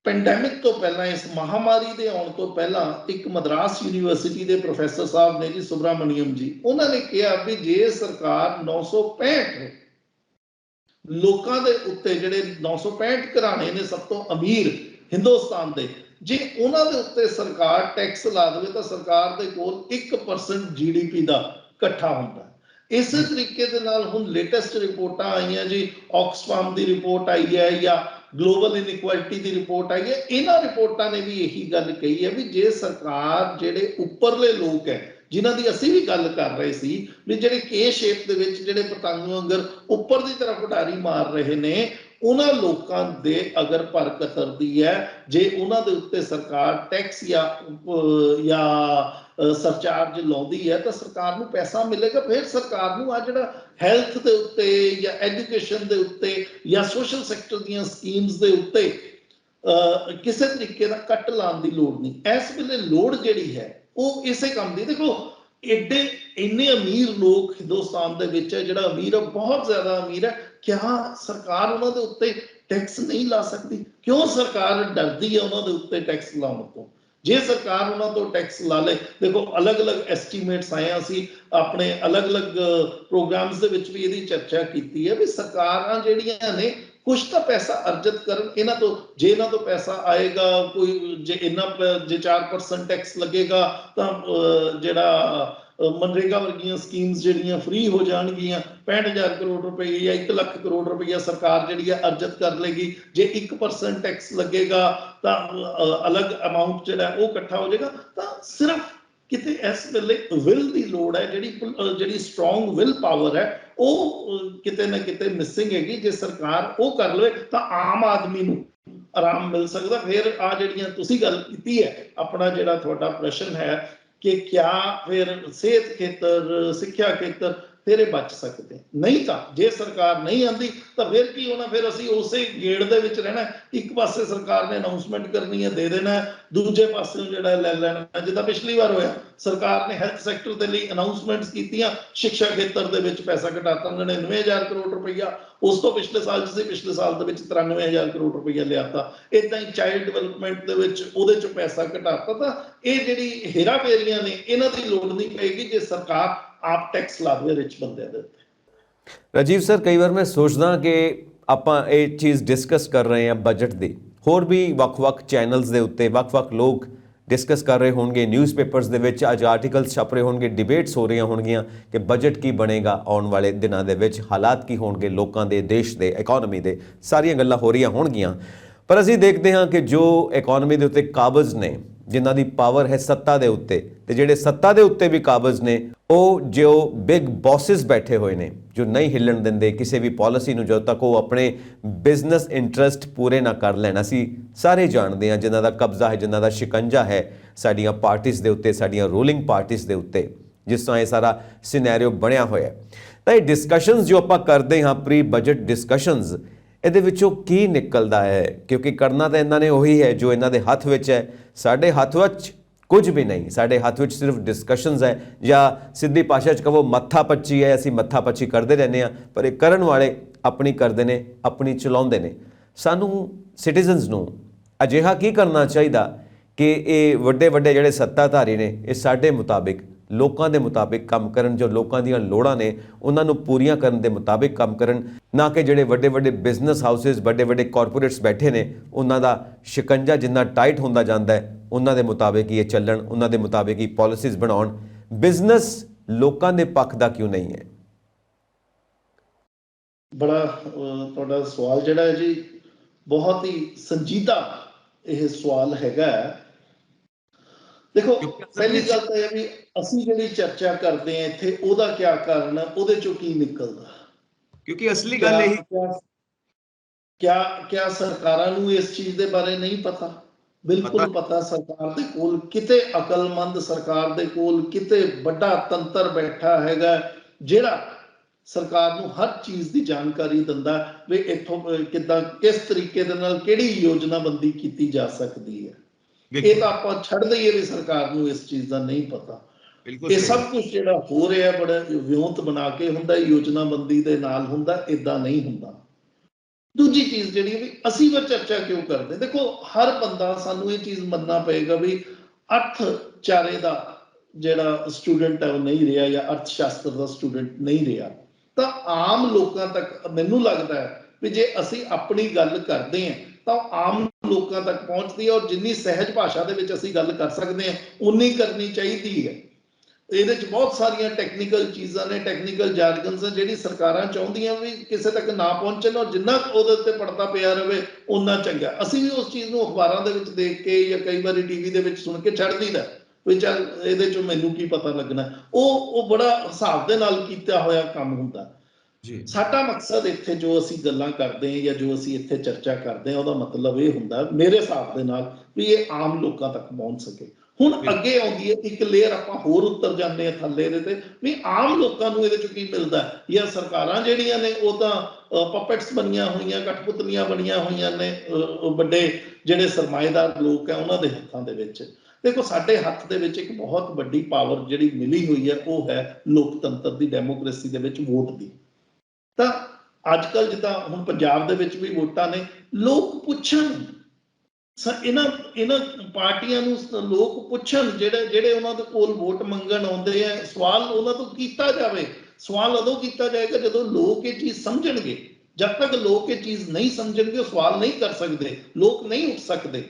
ਪੈਂਡੈਮਿਕ ਤੋਂ ਪਹਿਲਾਂ, ਇਸ ਮਹਾਮਾਰੀ ਦੇ ਆਉਣ ਤੋਂ ਪਹਿਲਾਂ, ਇੱਕ ਮਦਰਾਸ ਯੂਨੀਵਰਸਿਟੀ ਦੇ ਪ੍ਰੋਫੈਸਰ ਸਾਹਿਬ ਨੇ ਜੀ, ਸੁਬਰਾਮਨੀਅਮ ਜੀ, ਉਹਨਾਂ ਨੇ ਕਿਹਾ ਵੀ ਜੇ ਸਰਕਾਰ 965 ਲੋਕਾਂ ਦੇ ਉੱਤੇ, ਜਿਹੜੇ 965 ਘਰਾਣੇ ਨੇ ਸਭ ਤੋਂ ਅਮੀਰ ਹਿੰਦੁਸਤਾਨ ਦੇ, ਜੇ ਉਹਨਾਂ ਦੇ ਉੱਤੇ ਸਰਕਾਰ ਟੈਕਸ ਲਾ ਦੇਵੇ ਤਾਂ ਸਰਕਾਰ ਦੇ ਕੋਲ 1% GDP ਦਾ ਇਕੱਠਾ ਹੁੰਦਾ। ਇਸੇ ਤਰੀਕੇ ਦੇ ਨਾਲ ਹੁਣ ਲੇਟੈਸਟ ਰਿਪੋਰਟਾਂ ਆਈਆਂ ਜੀ, ਆਕਸਫਾਮ ਦੀ ਰਿਪੋਰਟ ਆਈ ਹੈ ਜਾਂ ਗਲੋਬਲ ਇਨਇਕੁਐਲਿਟੀ ਦੀ ਰਿਪੋਰਟ ਆਈ ਹੈ। ਇਹਨਾਂ ਰਿਪੋਰਟਾਂ ਨੇ ਵੀ ਇਹੀ ਗੱਲ ਕਹੀ ਹੈ ਵੀ ਜੇ ਸਰਕਾਰ, ਜਿਹੜੇ ਉੱਪਰਲੇ ਲੋਕ ਹੈ ਜਿਨ੍ਹਾਂ ਦੀ ਅਸੀਂ ਵੀ ਗੱਲ ਕਰ ਰਹੇ ਸੀ ਵੀ ਜਿਹੜੇ ਕੇ ਸ਼ੇਪ ਦੇ ਵਿੱਚ ਜਿਹੜੇ ਪਤੰਗ ਵਾਂਗਰ ਉੱਪਰ ਦੀ ਤਰਫ ਉਡਾਰੀ ਮਾਰ ਰਹੇ ਨੇ, ਉਹਨਾਂ ਲੋਕਾਂ ਦੇ ਅਗਰ ਪਰ ਕਤਰਦੀ ਹੈ, ਜੇ ਉਹਨਾਂ ਦੇ ਉੱਤੇ ਸਰਕਾਰ ਟੈਕਸ ਜਾਂ ਸਰਚਾਰਜ ਲਾਉਂਦੀ ਹੈ ਤਾਂ ਸਰਕਾਰ ਨੂੰ ਪੈਸਾ ਮਿਲੇਗਾ। ਫਿਰ ਸਰਕਾਰ ਨੂੰ ਆ ਜਿਹੜਾ ਹੈਲਥ ਦੇ ਉੱਤੇ ਜਾਂ ਐਜੂਕੇਸ਼ਨ ਦੇ ਉੱਤੇ ਜਾਂ ਸੋਸ਼ਲ ਸੈਕਟਰ ਦੀਆਂ ਸਕੀਮਸ ਦੇ ਉੱਤੇ ਕਿਸੇ ਤਰੀਕੇ ਦਾ ਕੱਟ ਲਾਉਣ ਦੀ ਲੋੜ ਨਹੀਂ। ਇਸ ਵੇਲੇ ਲੋੜ ਜਿਹੜੀ ਹੈ ਉਹ ਇਸੇ ਕੰਮ ਦੀ। ਦੇਖੋ, ਇੰਨੇ ਅਮੀਰ ਲੋਕ ਹਿੰਦੁਸਤਾਨ ਦੇ ਵਿੱਚ ਹੈ, ਜਿਹੜਾ ਅਮੀਰ ਹੈ ਬਹੁਤ ਜ਼ਿਆਦਾ ਅਮੀਰ ਹੈ, ਕਿਆ ਸਰਕਾਰ ਉਹਨਾਂ ਦੇ ਉੱਤੇ ਟੈਕਸ ਨਹੀਂ ਲਾ ਸਕਦੀ? ਕਿਉਂ ਸਰਕਾਰ ਡਰਦੀ ਹੈ ਉਹਨਾਂ ਦੇ ਉੱਤੇ ਟੈਕਸ ਲਾਉਣ ਤੋਂ? ਜੇ ਸਰਕਾਰ ਉਹਨਾਂ ਤੋਂ ਟੈਕਸ ਲਾ ਲੇ, ਦੇਖੋ ਅਲੱਗ-ਅਲੱਗ ਐਸਟੀਮੇਟਸ ਆਏ, ਅਸੀਂ ਆਪਣੇ ਅਲੱਗ-ਅਲੱਗ ਪ੍ਰੋਗਰਾਮਸ ਦੇ ਵਿੱਚ ਵੀ ਇਹਦੀ ਚਰਚਾ ਕੀਤੀ ਹੈ ਵੀ ਸਰਕਾਰਾਂ ਜਿਹੜੀਆਂ ਨੇ ਕੁਛ ਤਾਂ ਪੈਸਾ ਅਰਜਿਤ ਕਰਨ ਇਹਨਾਂ ਤੋਂ। ਜੇ ਇਹਨਾਂ ਤੋਂ ਪੈਸਾ ਆਏਗਾ, ਕੋਈ ਜੇ 4% ਟੈਕਸ ਲੱਗੇਗਾ ਤਾਂ ਜਿਹੜਾ ਮਨਰੇਗਾ ਵਰਗੀਆਂ ਸਕੀਮਸ ਜਿਹੜੀਆਂ ਫ੍ਰੀ ਹੋ ਜਾਣਗੀਆਂ, 65,000 ਕਰੋੜ ਰੁਪਏ ਜਾਂ 1 ਲੱਖ ਕਰੋੜ ਰੁਪਈਆ ਸਰਕਾਰ ਜਿਹੜੀ ਹੈ ਅਰਜਤ ਕਰ ਲੇਗੀ। ਜੇ 1% ਟੈਕਸ ਲੱਗੇਗਾ ਤਾਂ ਅਲੱਗ ਅਮਾਉਂਟ ਜਿਹੜਾ ਉਹ ਇਕੱਠਾ ਹੋ ਜਾਏਗਾ। ਤਾਂ ਸਿਰਫ ਕਿਤੇ ਇਸ ਵੇਲੇ ਵਿਲ ਦੀ ਲੋੜ ਹੈ, ਜਿਹੜੀ ਸਟਰੋਂਗ ਵਿਲ ਪਾਵਰ ਹੈ ਉਹ ਕਿਤੇ ਨਾ ਕਿਤੇ ਮਿਸਿੰਗ ਹੈਗੀ। ਜੇ ਸਰਕਾਰ ਉਹ ਕਰ ਲਵੇ ਤਾਂ ਆਮ ਆਦਮੀ ਨੂੰ ਆਰਾਮ ਮਿਲ ਸਕਦਾ। ਫਿਰ ਆ ਜਿਹੜੀਆਂ ਤੁਸੀਂ ਗੱਲ ਕੀਤੀ ਹੈ, ਆਪਣਾ ਜਿਹੜਾ ਤੁਹਾਡਾ ਪ੍ਰਸ਼ਨ ਹੈ ਕਿ ਕਿਆ ਫਿਰ ਸਿਹਤ ਖੇਤਰ, ਸਿੱਖਿਆ ਖੇਤਰ ਫਿਰ ਇਹ ਬਚ ਸਕਦੇ। ਨਹੀਂ ਤਾਂ ਜੇ ਸਰਕਾਰ ਨਹੀਂ ਆਉਂਦੀ ਤਾਂ ਫਿਰ ਕੀ ਹੋਣਾ, ਫਿਰ ਅਸੀਂ ਉਸੇ ਗੇੜ ਦੇ ਵਿੱਚ ਰਹਿਣਾ। ਇੱਕ ਪਾਸੇ ਸਰਕਾਰ ਨੇ ਅਨਾਉਂਸਮੈਂਟ ਕਰਨੀ ਹੈ, ਦੇ ਦੇਣਾ, ਦੂਜੇ ਪਾਸੇ ਜਿਹੜਾ ਲੈ ਲੈਣਾ। ਜਿੱਦਾਂ ਪਿਛਲੀ ਵਾਰ ਹੋਇਆ, ਸਰਕਾਰ ਨੇ ਹੈਲਥ ਸੈਕਟਰ ਦੇ ਲਈ ਅਨਾਉਂਸਮੈਂਟਸ ਕੀਤੀਆਂ, ਸਿੱਖਿਆ ਖੇਤਰ ਦੇ ਵਿੱਚ ਪੈਸਾ ਘਟਾਤਾ 99,000 ਕਰੋੜ ਰੁਪਈਆ। ਉਸ ਤੋਂ ਪਿਛਲੇ ਸਾਲ ਸੀ, ਪਿਛਲੇ ਸਾਲ ਦੇ ਵਿੱਚ 93,000 ਕਰੋੜ ਰੁਪਈਆ ਲਿਆਤਾ। ਇਦਾਂ ਹੀ ਚਾਈਲਡ ਡਿਵੈਲਪਮੈਂਟ ਦੇ ਵਿੱਚ ਉਹਦੇ ਚੋਂ ਪੈਸਾ ਘਟਾਤਾ। ਤਾਂ ਇਹ ਜਿਹੜੀ ਹੇਰਾ ਫੇਰੀਆਂ ਨੇ, ਇਹਨਾਂ ਦੀ ਲੋੜ ਨਹੀਂ ਪਏਗੀ ਜੇ ਸਰਕਾਰ ਆਪ ਟੈਕਸ ਲਾ ਦੇਵੇ ਰਿਚ ਬੰਦਿਆਂ ਦੇ ਉੱਤੇ। ਰਾਜੀਵ ਸਰ, ਕਈ ਵਾਰ ਮੈਂ ਸੋਚਦਾ ਕਿ ਆਪਾਂ ਇਹ ਚੀਜ਼ ਡਿਸਕਸ ਕਰ ਰਹੇ ਹਾਂ ਬਜਟ ਦੀ, ਹੋਰ ਵੀ ਵੱਖ-ਵੱਖ ਚੈਨਲਸ ਦੇ ਉੱਤੇ ਵੱਖ-ਵੱਖ ਲੋਕ ਡਿਸਕਸ ਕਰ ਰਹੇ ਹੋਣਗੇ, ਨਿਊਜ਼ਪੇਪਰਸ ਦੇ ਵਿੱਚ ਅੱਜ ਆਰਟੀਕਲਸ ਛਪ ਰਹੇ ਹੋਣਗੇ, ਡਿਬੇਟਸ ਹੋ ਰਹੀਆਂ ਹੋਣਗੀਆਂ ਕਿ ਬਜਟ ਕੀ ਬਣੇਗਾ ਆਉਣ ਵਾਲੇ ਦਿਨਾਂ ਦੇ ਵਿੱਚ, ਹਾਲਾਤ ਕੀ ਹੋਣਗੇ ਲੋਕਾਂ ਦੇ, ਦੇਸ਼ ਦੇ, ਇਕਨੋਮੀ ਦੇ, ਸਾਰੀਆਂ ਗੱਲਾਂ ਹੋ ਰਹੀਆਂ ਹੋਣਗੀਆਂ। ਪਰ ਅਸੀਂ ਦੇਖਦੇ ਹਾਂ ਕਿ ਜੋ ਇਕਨੋਮੀ ਦੇ ਉੱਤੇ ਕਾਬਜ਼ ਨੇ, ਜਿਨ੍ਹਾਂ ਦੀ ਪਾਵਰ ਹੈ ਸੱਤਾ ਦੇ ਉੱਤੇ, ਤੇ ਜਿਹੜੇ ਸੱਤਾ ਦੇ ਉੱਤੇ ਵੀ ਕਾਬਜ਼ ਨੇ, ਉਹ ਜੋ ਬਿਗ ਬੌਸਿਸ ਬੈਠੇ ਹੋਏ ਨੇ, ਜੋ ਨਹੀਂ ਹਿੱਲਣ ਦਿੰਦੇ ਕਿਸੇ ਵੀ ਪਾਲਿਸੀ ਨੂੰ ਜਦੋਂ ਤੱਕ ਉਹ ਆਪਣੇ ਬਿਜ਼ਨਸ ਇੰਟਰਸਟ ਪੂਰੇ ਨਾ ਕਰ ਲੈਣ। ਅਸੀਂ ਸਾਰੇ ਜਾਣਦੇ ਹਾਂ ਜਿਨ੍ਹਾਂ ਦਾ ਕਬਜ਼ਾ ਹੈ, ਜਿਨ੍ਹਾਂ ਦਾ ਸ਼ਿਕੰਜਾ ਹੈ ਸਾਡੀਆਂ ਪਾਰਟੀਆਂ ਦੇ ਉੱਤੇ, ਸਾਡੀਆਂ ਰੂਲਿੰਗ ਪਾਰਟੀਆਂ ਦੇ ਉੱਤੇ, ਜਿਸ ਤਰ੍ਹਾਂ ਇਹ ਸਾਰਾ ਸਿਨੈਰੀਓ ਬਣਿਆ ਹੋਇਆ। ਤਾਂ ਇਹ ਡਿਸਕਸ਼ਨਸ ਜੋ ਆਪਾਂ ਕਰਦੇ ਹਾਂ, ਪ੍ਰੀ ਬਜਟ ਡਿਸਕਸ਼ਨਸ, ਇਹਦੇ ਵਿੱਚੋਂ ਕੀ ਨਿਕਲਦਾ ਹੈ? ਕਿਉਂਕਿ ਕਰਨਾ ਤਾਂ ਇਹਨਾਂ ਨੇ ਉਹੀ ਹੈ ਜੋ ਇਹਨਾਂ ਦੇ ਹੱਥ ਵਿੱਚ ਹੈ। ਸਾਡੇ ਹੱਥ ਵਿੱਚ ਕੁਝ ਵੀ ਨਹੀਂ, ਸਾਡੇ ਹੱਥ ਵਿੱਚ ਸਿਰਫ ਡਿਸਕਸ਼ਨਸ ਹੈ, ਜਾਂ ਸਿੱਧੀ ਭਾਸ਼ਾ 'ਚ ਕਹੋ ਮੱਥਾ ਪੱਚੀ ਹੈ। ਅਸੀਂ ਮੱਥਾ ਪੱਚੀ ਕਰਦੇ ਰਹਿੰਦੇ ਹਾਂ, ਪਰ ਇਹ ਕਰਨ ਵਾਲੇ ਆਪਣੀ ਕਰਦੇ ਨੇ, ਆਪਣੀ ਚਲਾਉਂਦੇ ਨੇ। ਸਾਨੂੰ ਸਿਟੀਜ਼ਨਸ ਨੂੰ ਅਜਿਹਾ ਕੀ ਕਰਨਾ ਚਾਹੀਦਾ ਕਿ ਇਹ ਵੱਡੇ ਵੱਡੇ ਜਿਹੜੇ ਸੱਤਾਧਾਰੀ ਨੇ ਇਹ ਸਾਡੇ ਮੁਤਾਬਿਕ, ਲੋਕਾਂ ਦੇ ਮੁਤਾਬਿਕ ਕੰਮ ਕਰਨ, ਜੋ ਲੋਕਾਂ ਦੀਆਂ ਲੋੜਾਂ ਨੇ ਉਹਨਾਂ ਨੂੰ ਪੂਰੀਆਂ ਕਰਨ ਦੇ ਮੁਤਾਬਿਕ ਕੰਮ ਕਰਨ, ਨਾ ਕਿ ਜਿਹੜੇ ਵੱਡੇ ਵੱਡੇ ਬਿਜ਼ਨਸ ਹਾਊਸਿਸ, ਵੱਡੇ ਵੱਡੇ ਕਾਰਪੋਰੇਟਸ ਬੈਠੇ ਨੇ ਉਹਨਾਂ ਦਾ ਸ਼ਿਕੰਜਾ ਜਿੰਨਾ ਟਾਈਟ ਹੁੰਦਾ ਜਾਂਦਾ ਹੈ ਉਹਨਾਂ ਦੇ ਮੁਤਾਬਿਕ ਹੀ ਇਹ ਚੱਲਣ, ਉਹਨਾਂ ਦੇ ਮੁਤਾਬਿਕ ਹੀ ਪਾਲਿਸੀਜ਼ ਬਣਾਉਣ। ਬਿਜ਼ਨਸ ਲੋਕਾਂ ਦੇ ਪੱਖ ਦਾ ਕਿਉਂ ਨਹੀਂ ਹੈ? ਬੜਾ ਤੁਹਾਡਾ ਸਵਾਲ ਜਿਹੜਾ ਹੈ ਜੀ, ਬਹੁਤ ਹੀ ਸੰਜੀਦਾ ਇਹ ਸਵਾਲ ਹੈਗਾ। ਦੇਖੋ, ਪਹਿਲੀ ਗੱਲ ਤਾਂ ਇਹ ਵੀ ਅਸੀਂ ਜਿਹੜੀ ਚਰਚਾ ਕਰਦੇ ਹਾਂ ਇੱਥੇ, ਉਹਦਾ ਕੀ ਕਾਰਨ ਹੈ, ਉਹਦੇ ਚੋਂ ਕੀ ਨਿਕਲਦਾ। ਕਿਉਂਕਿ ਅਸਲੀ ਗੱਲ ਇਹੀ, ਕਿਆ ਸਰਕਾਰਾਂ ਨੂੰ ਇਸ ਚੀਜ਼ ਦੇ ਬਾਰੇ ਨਹੀਂ ਪਤਾ? ਬਿਲਕੁਲ ਪਤਾ। ਸਰਕਾਰ ਦੇ ਕੋਲ ਕਿਤੇ ਅਕਲਮੰਦ, ਸਰਕਾਰ ਦੇ ਕੋਲ ਕਿਤੇ ਵੱਡਾ ਤੰਤਰ ਬੈਠਾ ਹੈਗਾ ਜਿਹੜਾ ਸਰਕਾਰ ਨੂੰ ਹਰ ਚੀਜ਼ ਦੀ ਜਾਣਕਾਰੀ ਦਿੰਦਾ ਵੀ ਇੱਥੋਂ ਕਿੱਦਾਂ, ਕਿਸ ਤਰੀਕੇ ਦੇ ਨਾਲ ਕਿਹੜੀ ਯੋਜਨਾਬੰਦੀ ਕੀਤੀ ਜਾ ਸਕਦੀ ਹੈ। ਇਹ ਤਾਂ ਆਪਾਂ ਛੱਡ ਦਈਏ ਵੀ ਸਰਕਾਰ ਨੂੰ ਇਸ ਚੀਜ਼ ਦਾ ਨਹੀਂ ਪਤਾ। ਇਹ ਸਭ ਕੁਝ ਜਿਹੜਾ ਹੋ ਰਿਹਾ ਬੜਾ ਵਿਉਂਤ ਬਣਾ ਕੇ ਹੁੰਦਾ, ਯੋਜਨਾਬੰਦੀ ਦੇ ਨਾਲ ਹੁੰਦਾ, ਏਦਾਂ ਨਹੀਂ ਹੁੰਦਾ। ਦੂਜੀ ਚੀਜ਼ ਜਿਹੜੀ ਵੀ ਅਸੀਂ ਉਹ ਚਰਚਾ ਕਿਉਂ ਕਰਦੇ, ਦੇਖੋ ਹਰ ਬੰਦਾ, ਸਾਨੂੰ ਇਹ ਚੀਜ਼ ਮੰਨਣਾ ਪਏਗਾ ਵੀ ਅਰਥਚਾਰੇ ਦਾ ਜਿਹੜਾ ਸਟੂਡੈਂਟ ਹੈ ਉਹ ਨਹੀਂ ਰਿਹਾ, ਜਾਂ ਅਰਥ ਸ਼ਾਸਤਰ ਦਾ ਸਟੂਡੈਂਟ ਨਹੀਂ ਰਿਹਾ। ਤਾਂ ਆਮ ਲੋਕਾਂ ਤੱਕ ਮੈਨੂੰ ਲੱਗਦਾ ਹੈ ਵੀ ਜੇ ਅਸੀਂ ਆਪਣੀ ਗੱਲ ਕਰਦੇ ਹਾਂ ਤਾਂ ਆਮ ਲੋਕਾਂ ਤੱਕ ਪਹੁੰਚਦੀ ਹੈ, ਔਰ ਜਿੰਨੀ ਸਹਿਜ ਭਾਸ਼ਾ ਦੇ ਵਿੱਚ ਅਸੀਂ ਗੱਲ ਕਰ ਸਕਦੇ ਹਾਂ ਉਨੀ ਕਰਨੀ ਚਾਹੀਦੀ ਹੈ। ਇਹਦੇ ਚ ਬਹੁਤ ਸਾਰੀਆਂ ਟੈਕਨੀਕਲ ਚੀਜ਼ਾਂ ਨੇ, ਟੈਕਨੀਕਲ ਜਾਰਗਨਸ, ਜਿਹੜੀ ਸਰਕਾਰਾਂ ਚਾਹੁੰਦੀਆਂ ਵੀ ਕਿਸੇ ਤੱਕ ਨਾ ਪਹੁੰਚਣ, ਔਰ ਜਿੰਨਾ ਉਹਦੇ ਉੱਤੇ ਪੜਦਾ ਪਿਆ ਰਵੇ ਉਨਾ ਚੰਗਾ। ਅਸੀਂ ਵੀ ਉਸ ਚੀਜ਼ ਨੂੰ ਅਖਬਾਰਾਂ ਦੇ ਵਿੱਚ ਦੇਖ ਕੇ ਜਾਂ ਕਈ ਵਾਰੀ ਟੀਵੀ ਦੇ ਵਿੱਚ ਸੁਣ ਕੇ ਛੱਡ ਦਈਦਾ ਵੀ ਚੱਲ ਇਹਦੇ ਚੋਂ ਮੈਨੂੰ ਕੀ ਪਤਾ ਲੱਗਣਾ। ਉਹ ਬੜਾ ਹਿਸਾਬ ਦੇ ਨਾਲ ਕੀਤਾ ਹੋਇਆ ਕੰਮ ਹੁੰਦਾ ਜੀ। ਸਾਡਾ ਮਕਸਦ ਇੱਥੇ ਜੋ ਅਸੀਂ ਗੱਲਾਂ ਕਰਦੇ ਹਾਂ ਜਾਂ ਜੋ ਅਸੀਂ ਇੱਥੇ ਚਰਚਾ ਕਰਦੇ ਹਾਂ, ਉਹਦਾ ਮਤਲਬ ਇਹ ਹੁੰਦਾ ਮੇਰੇ ਹਿਸਾਬ ਦੇ ਨਾਲ ਵੀ ਇਹ ਆਮ ਲੋਕਾਂ ਤੱਕ ਪਹੁੰਚ ਸਕੇ। ਹੁਣ ਅੱਗੇ ਆਉਂਦੀ ਹੈ ਇੱਕ ਲੇਅਰ, ਆਪਾਂ ਹੋਰ ਉੱਤਰ ਜਾਂਦੇ ਹਾਂ ਥੱਲੇ ਦੇ ਤੇ ਵੀ ਆਮ ਲੋਕਾਂ ਨੂੰ ਇਹਦੇ ਚ ਕੀ ਮਿਲਦਾ, ਜਾਂ ਸਰਕਾਰਾਂ ਜਿਹੜੀਆਂ ਨੇ ਉਹ ਤਾਂ ਪਪਟਸ ਬਣੀਆਂ ਹੋਈਆਂ, ਕਠਪੁਤਲੀਆਂ ਬਣੀਆਂ ਹੋਈਆਂ ਨੇ, ਵੱਡੇ ਜਿਹੜੇ ਸਰਮਾਏਦਾਰ ਲੋਕ ਹੈ ਉਹਨਾਂ ਦੇ ਹੱਥਾਂ ਦੇ ਵਿੱਚ। ਦੇਖੋ, ਸਾਡੇ ਹੱਥ ਦੇ ਵਿੱਚ ਇੱਕ ਬਹੁਤ ਵੱਡੀ ਪਾਵਰ ਜਿਹੜੀ ਮਿਲੀ ਹੋਈ ਹੈ ਉਹ ਹੈ ਲੋਕਤੰਤਰ ਦੀ, ਡੈਮੋਕ੍ਰੇਸੀ ਦੇ ਵਿੱਚ ਵੋਟ ਦੀ। ਤਾਂ ਅੱਜ ਕੱਲ੍ਹ ਜਿੱਦਾਂ ਹੁਣ ਪੰਜਾਬ ਦੇ ਵਿੱਚ ਵੀ ਵੋਟਾਂ ਨੇ, ਲੋਕ ਪੁੱਛਣ ਇਹਨਾਂ ਪਾਰਟੀਆਂ ਨੂੰ, ਲੋਕ ਪੁੱਛਣ, ਜਿਹੜੇ ਉਹਨਾਂ ਦੇ ਕੋਲ ਵੋਟ ਮੰਗਣ ਆਉਂਦੇ ਆ, ਸਵਾਲ ਉਹਨਾਂ ਤੋਂ ਕੀਤਾ ਜਾਵੇ। ਸਵਾਲ ਉਦੋਂ ਕੀਤਾ ਜਾਏਗਾ ਜਦੋਂ ਲੋਕ ਇਹ ਚੀਜ਼ ਸਮਝਣਗੇ। ਜਦ ਤੱਕ ਲੋਕ ਇਹ ਚੀਜ਼ ਨਹੀਂ ਸਮਝਣਗੇ ਉਹ ਸਵਾਲ ਨਹੀਂ ਕਰ ਸਕਦੇ, ਲੋਕ ਨਹੀਂ ਉੱਠ ਸਕਦੇ।